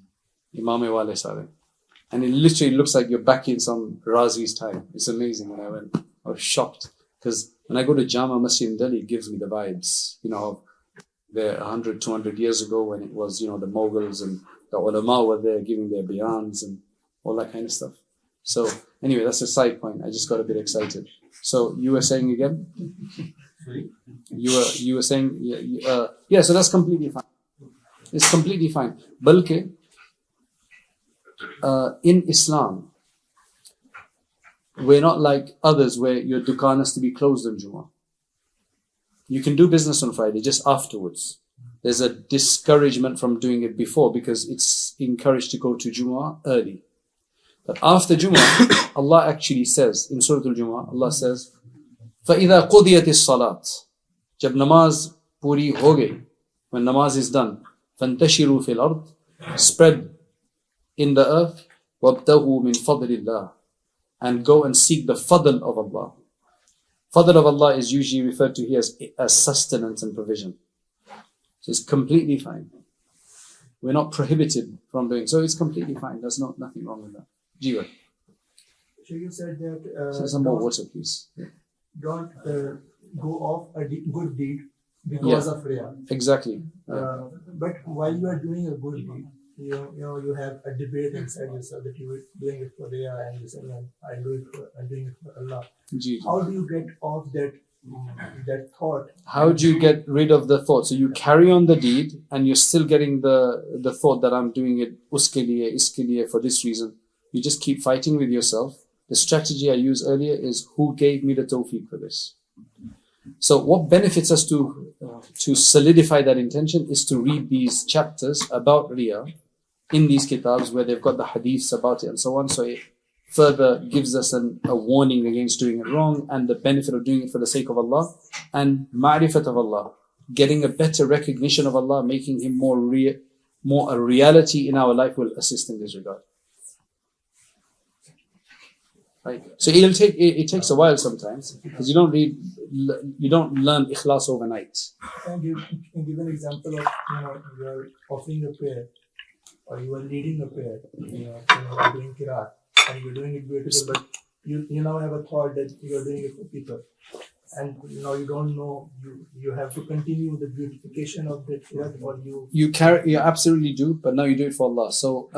Imam wale sare. And it literally looks like you're back in some Razi's time. It's amazing. When I went, I was shocked. Because when I go to Jama Masjid in Delhi, it gives me the vibes, there 100, 200 years ago when it was, the Mughals and the ulama were there giving their bayans and all that kind of stuff. So anyway, that's a side point. I just got a bit excited. So you were saying again? Sorry? You were saying, yeah, so that's completely fine. It's completely fine. Balke, in Islam, we're not like others where your dukaan has to be closed on Jummah. You can do business on Friday, just afterwards. There's a discouragement from doing it before because it's encouraged to go to Jummah early. But after Jummah, Allah actually says, in Surah Al-Jummah, Allah says, فَإِذَا قُضِيَتِ الصَّلَاةِ Jab namaz puri ho gayi, when namaz is done, فَانْتَشِرُوا فِي الْأَرْضِ Spread in the earth, وَابْتَغُوا مِنْ فَضْلِ اللَّهِ And go and seek the fadl of Allah. Fadl of Allah is usually referred to here as sustenance and provision. So it's completely fine. We're not prohibited from doing so. It's completely fine. There's nothing wrong with that. Jiva. So you said that Say some more water, please. don't go off a good deed because of Riyah. Exactly. But while you are doing a good deed, you have a debate inside yourself that you are doing it for Riyah and you say, no, I'm doing it for Allah. How do you get off that thought? How do you get rid of the thought? So you carry on the deed and you're still getting the thought that I'm doing it uske liye, iske liye, for this reason. You just keep fighting with yourself. The strategy I used earlier is who gave me the tawfiq for this. So what benefits us to solidify that intention is to read these chapters about Riyah in these kitabs where they've got the hadiths about it and so on. So it further gives us a warning against doing it wrong and the benefit of doing it for the sake of Allah and ma'rifat of Allah, getting a better recognition of Allah, making Him more a reality in our life will assist in this regard. Right. So it takes a while sometimes because you don't learn ikhlas overnight. Can you give an example of you are offering a prayer or you are leading a prayer, you are doing qiraat and you're doing it beautiful, but you now have a thought that you are doing it for people, and now you don't know you have to continue the beautification of the qiraat or you absolutely do, but now you do it for Allah. So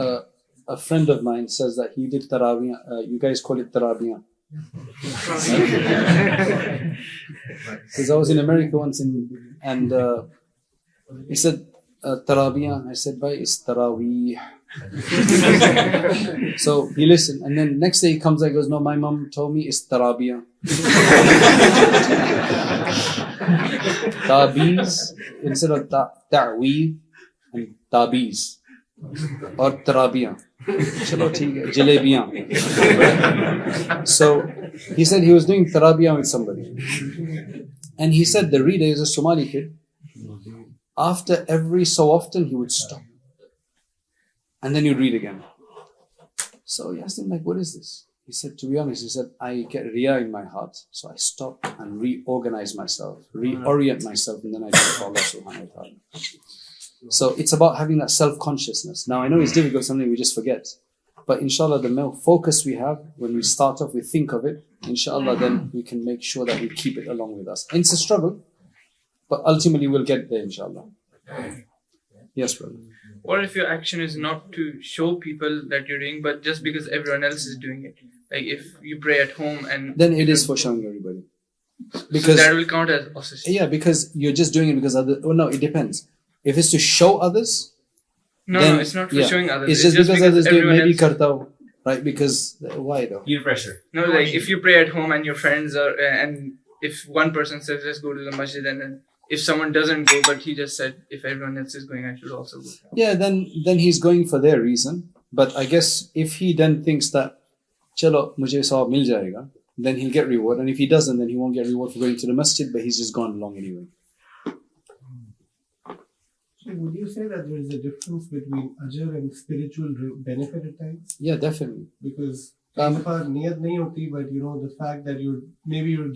a friend of mine says that he did tarawih. You guys call it tarawih. Because I was in America once and he said tarawih. I said, "Bhai, it's tarawih." So he listened, and then next day he comes and goes, "No, my mom told me it's tarawih." Tabiz instead of ta'weed and tabiz or tarawih. Chalo theek hai, jalebiyan. So he said he was doing tarawih with somebody, and he said the reader is a Somali kid. After every so often he would stop, and then he'd read again. So he asked him, like, what is this? He said, to be honest, he said, I get riyah in my heart, so I stop and reorganize myself, reorient myself, and then I do it for Allah subhanahu wa ta'ala. So it's about having that self-consciousness. Now I know it's difficult, something we just forget. But inshallah, the more focus we have, when we start off, we think of it, inshallah, then we can make sure that we keep it along with us. And it's a struggle, but ultimately we'll get there, inshallah. Yes, brother. What if your action is not to show people that you're doing, but just because everyone else is doing it? Like if you pray at home and Then it is for showing everybody. so Because that will count as ostentation. yeah, because you're just doing it because other. Oh no, it depends. If it's to show others, No, then, no, it's not for yeah, showing others. It's just because others do it. everyone Maybe else- karta ho, right? Because why though? Peer pressure. No, like if you pray at home and your friends are, and if one person says let's go to the masjid, and then if someone doesn't go, but he just said if everyone else is going, I should also go. Yeah, then he's going for their reason. But I guess if he then thinks that, chalo, mujhe sawab mil jayega, then he'll get reward. And if he doesn't, then he won't get reward for going to the masjid, but he's just gone along anyway. So would you say that there is a difference between ajr and spiritual benefit at times? Yeah, definitely. Because if our niyat nahi hoti, but you know the fact that you're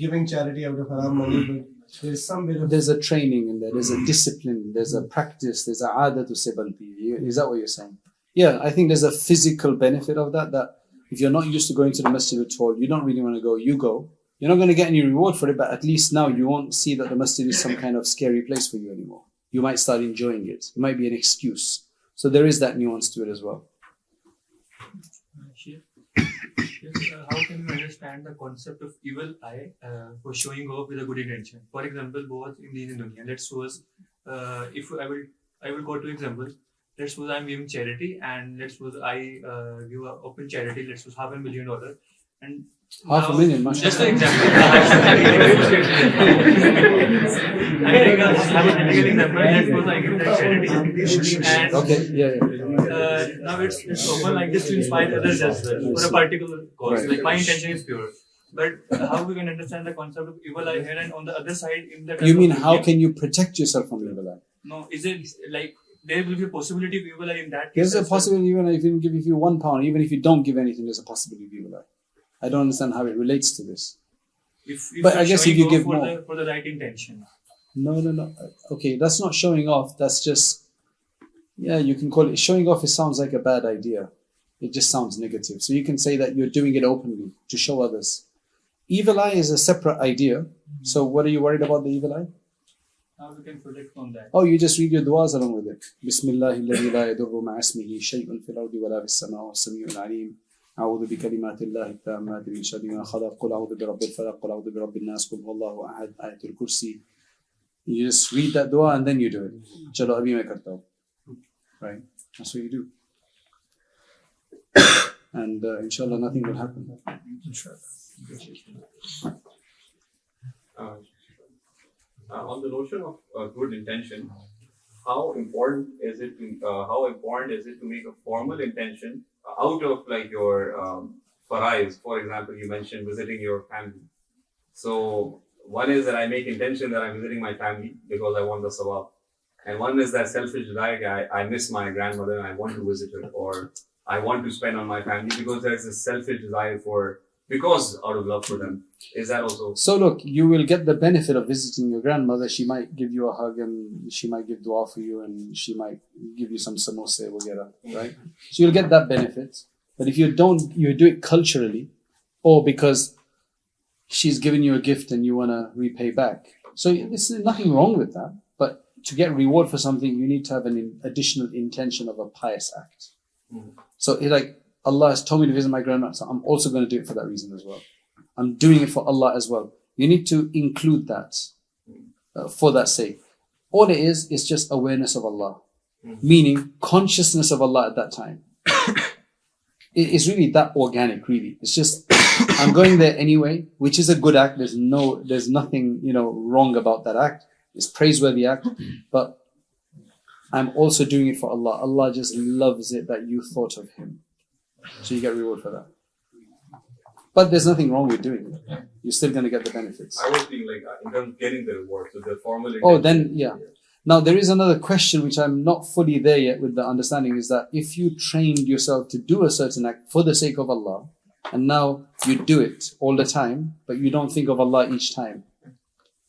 giving charity out of haram money, but there's some bit of There's a training in there, there's a discipline, there's a practice, there's a adatu se banti. Is that what you're saying? Yeah, I think there's a physical benefit of that if you're not used to going to the masjid at all, you don't really want to go, you go. You're not going to get any reward for it, but at least now you won't see that the masjid is some kind of scary place for you anymore. You might start enjoying it. It might be an excuse. So there is that nuance to it as well. How can you understand the concept of evil eye for showing off with a good intention? For example, both in Deen and dunya. Let's suppose if I will go to example. Let's suppose I'm giving charity, and let's suppose I give a open charity. Let's suppose $500,000, and $500,000, just mashallah. an example. I'm taking a hypothetical example. Let's suppose I give that charity, and Okay, yeah. now it's open like this to inspire others as well for a particular cause. Right. Like my intention is pure. But how we can understand the concept of evil eye here, and on the other side, in the You mean how can you protect yourself from evil eye? No, is it like there will be a possibility of evil eye in that case? There's a as well? possibility even if you give you £1, even if you don't give anything, there's a possibility of evil eye. I don't understand how it relates to this. If But I you're guess if showing you off give for more. for the right intention. No. Okay, that's not showing off. That's just, yeah, you can call it showing off. It sounds like a bad idea. It just sounds negative. So you can say that you're doing it openly to show others. Evil eye is a separate idea. So what are you worried about the evil eye? How we can protect from that? Oh, you just read your du'as along with it. Bismillahilladhi la yadurru ma'a ismihi shay'un fil ardi wala fis sama'i was-sami'ul 'alim. أعوذ بكلمات الله التامات من شر ما خلق قل أعوذ برب الفلق قل أعوذ برب الناس قل هو الله أحد آية الكرسي. You just read that dua and then you do it. Chalo abhi main karta hu. Right? That's what you do. And inshallah nothing will happen. On the notion of good intention, how important is it to make a formal intention out of like your farais? For example, you mentioned visiting your family. So one is that I make intention that I'm visiting my family because I want the sawab, and one is that selfish desire. I miss my grandmother and I want to visit her, or I want to spend on my family because there's a selfish desire because out of love for them. Is that also? So look, you will get the benefit of visiting your grandmother. She might give you a hug and she might give dua for you and she might give you some samosa, whatever, right? So you'll get that benefit. But if you don't, you do it culturally or because she's given you a gift and you want to repay back. So there's nothing wrong with that. But to get reward for something, you need to have an additional intention of a pious act. So it's like, Allah has told me to visit my grandmother, so I'm also going to do it for that reason as well. I'm doing it for Allah as well. You need to include that for that sake. All it is just awareness of Allah, meaning consciousness of Allah at that time. It's really that organic, really. It's just I'm going there anyway, which is a good act. There's nothing wrong about that act. It's praiseworthy act, but I'm also doing it for Allah. Allah just loves it that you thought of Him. So you get reward for that. But there's nothing wrong with doing it. You're still going to get the benefits. I was thinking like in terms of getting the reward, so the formal. Oh, then, yeah. Now, there is another question which I'm not fully there yet with the understanding is that if you trained yourself to do a certain act for the sake of Allah, and now you do it all the time, but you don't think of Allah each time.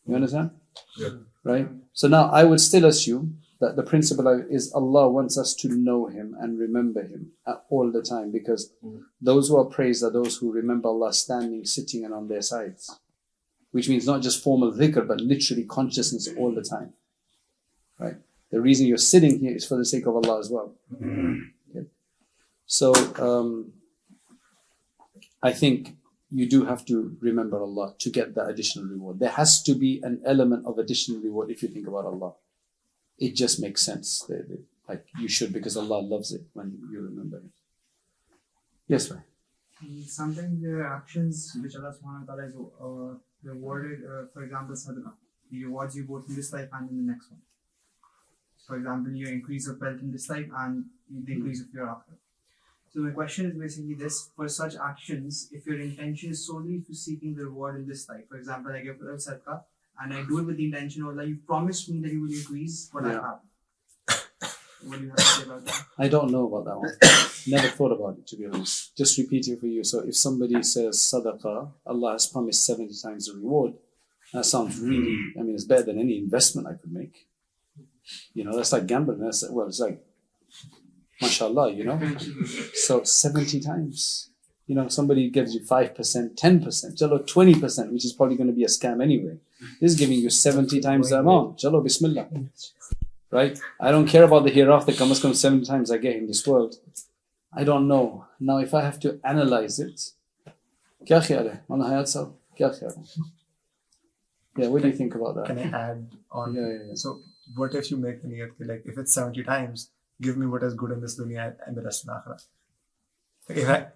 You understand? Yeah. Right? So now I would still assume that the principle is Allah wants us to know Him and remember Him all the time, because those who are praised are those who remember Allah standing, sitting and on their sides. Which means not just formal dhikr, but literally consciousness all the time. Right? The reason you're sitting here is for the sake of Allah as well. Okay. So I think you do have to remember Allah to get that additional reward. There has to be an element of additional reward if you think about Allah. It just makes sense. Like you should, because Allah loves it when you remember it. Yes, right. Sometimes there are actions which Allah subhanahu wa ta'ala is rewarded, for example, sadaqah. He rewards you both in this life and in the next one. For example, you increase your wealth in this life and you decrease of your after. So my question is basically this: for such actions, if your intention is solely for seeking the reward in this life, for example, I give a sadaqah and I do it with the intention of Allah, you promised me that you will increase what I have. What do you have to say about that? I don't know about that one. Never thought about it, to be honest. Just repeat it for you. So if somebody says sadaqah, Allah has promised 70 times the reward. That sounds really, it's better than any investment I could make. That's like gambling. It's like, mashallah, So 70 times. Somebody gives you 5%, 10%, 20%, which is probably going to be a scam anyway. This is giving you 70 times the amount. Chalo, bismillah. Right? I don't care about the hereafter. Come 70 times I get in this world. I don't know. Now, if I have to analyze it, kya khayal hai? Mala hayat sahab, kya khayal hai? Yeah, what do you think about that? Can I add on? Yeah. So, what if you make the niyat, like, if it's 70 times, give me what is good in this dunya and the rest in akhirah. Like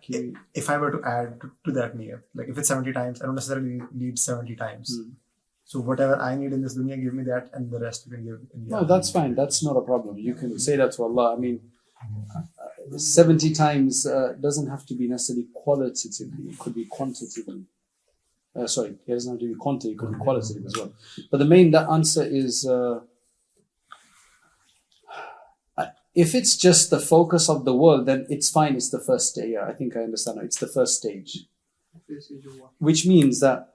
if I were to add to that niyat, like if it's 70 times, I don't necessarily need 70 times. So whatever I need in this dunya, give me that, and the rest you can give in the No, that's fine. That's not a problem. You can say that to Allah. 70 times doesn't have to be necessarily qualitatively. It could be quantitatively. It doesn't have to be quantitative. It could be qualitative as well. But the answer is, if it's just the focus of the world, then it's fine. It's the first stage. Yeah, I think I understand. It's the first stage. Which means that,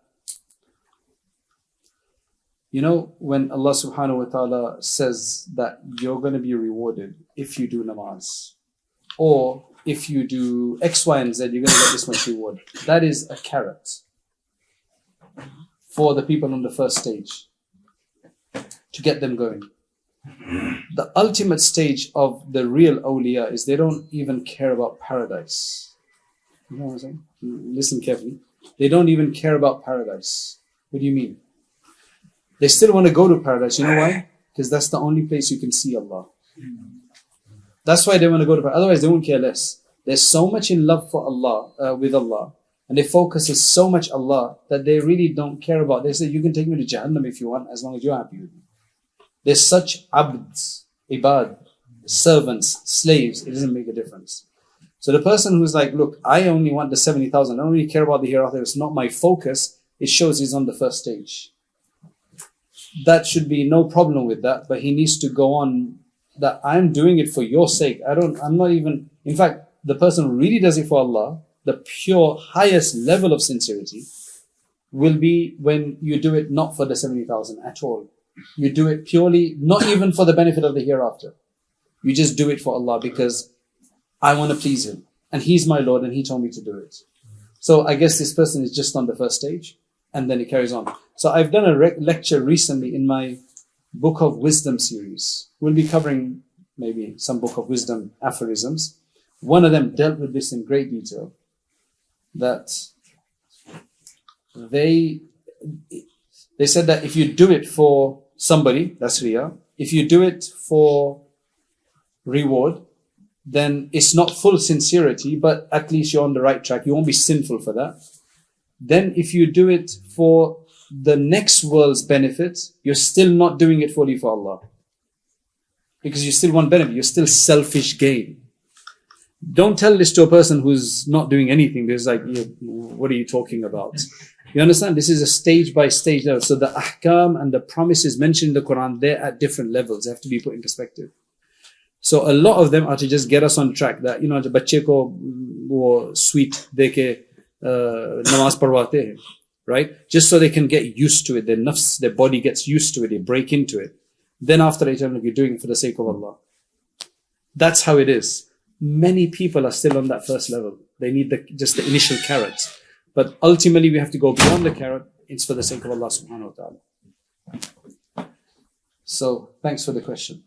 when Allah subhanahu wa ta'ala says that you're going to be rewarded if you do namaz, or if you do X, Y, and Z, you're going to get this much reward. That is a carrot for the people on the first stage to get them going. The ultimate stage of the real awliya is they don't even care about paradise. You know what I'm saying? Listen carefully. They don't even care about paradise. What do you mean? They still want to go to paradise. You know why? Because that's the only place you can see Allah. That's why they want to go to paradise. Otherwise, they won't care less. They're so much in love for Allah, with Allah, and their focus is so much Allah that they really don't care about. They say, you can take me to Jahannam if you want, as long as you're happy with me. They're such abds, ibad, servants, slaves. It doesn't make a difference. So the person who's like, look, I only want the 70,000. I don't really care about the hereafter. It's not my focus. It shows he's on the first stage. That should be no problem with that, but he needs to go on that I'm doing it for your sake. In fact, the person who really does it for Allah, the pure highest level of sincerity will be when you do it not for the 70,000 at all. You do it purely, not even for the benefit of the hereafter. You just do it for Allah because I want to please Him. And He's my Lord and He told me to do it. So I guess this person is just on the first stage. And then it carries on. So I've done a lecture recently in my Book of Wisdom series. We'll be covering maybe some Book of Wisdom aphorisms. One of them dealt with this in great detail. That they said that if you do it for somebody, that's Riyah. If you do it for reward, then it's not full sincerity, but at least you're on the right track. You won't be sinful for that. Then if you do it for the next world's benefit, you're still not doing it fully for Allah. Because you still want benefit. You're still selfish gain. Don't tell this to a person who's not doing anything. There's like, what are you talking about? You understand? This is a stage by stage level. So the ahkam and the promises mentioned in the Quran, they're at different levels. They have to be put in perspective. So a lot of them are to just get us on track that, bachche ko wo sweet deke namaz parwate hai, right? Just so they can get used to it. Their nafs, their body gets used to it. They break into it. Then after they tell them, you're doing it for the sake of Allah. That's how it is. Many people are still on that first level. They need just the initial carrot. But ultimately we have to go beyond the carrot. It's for the sake of Allah subhanahu wa ta'ala. So thanks for the question.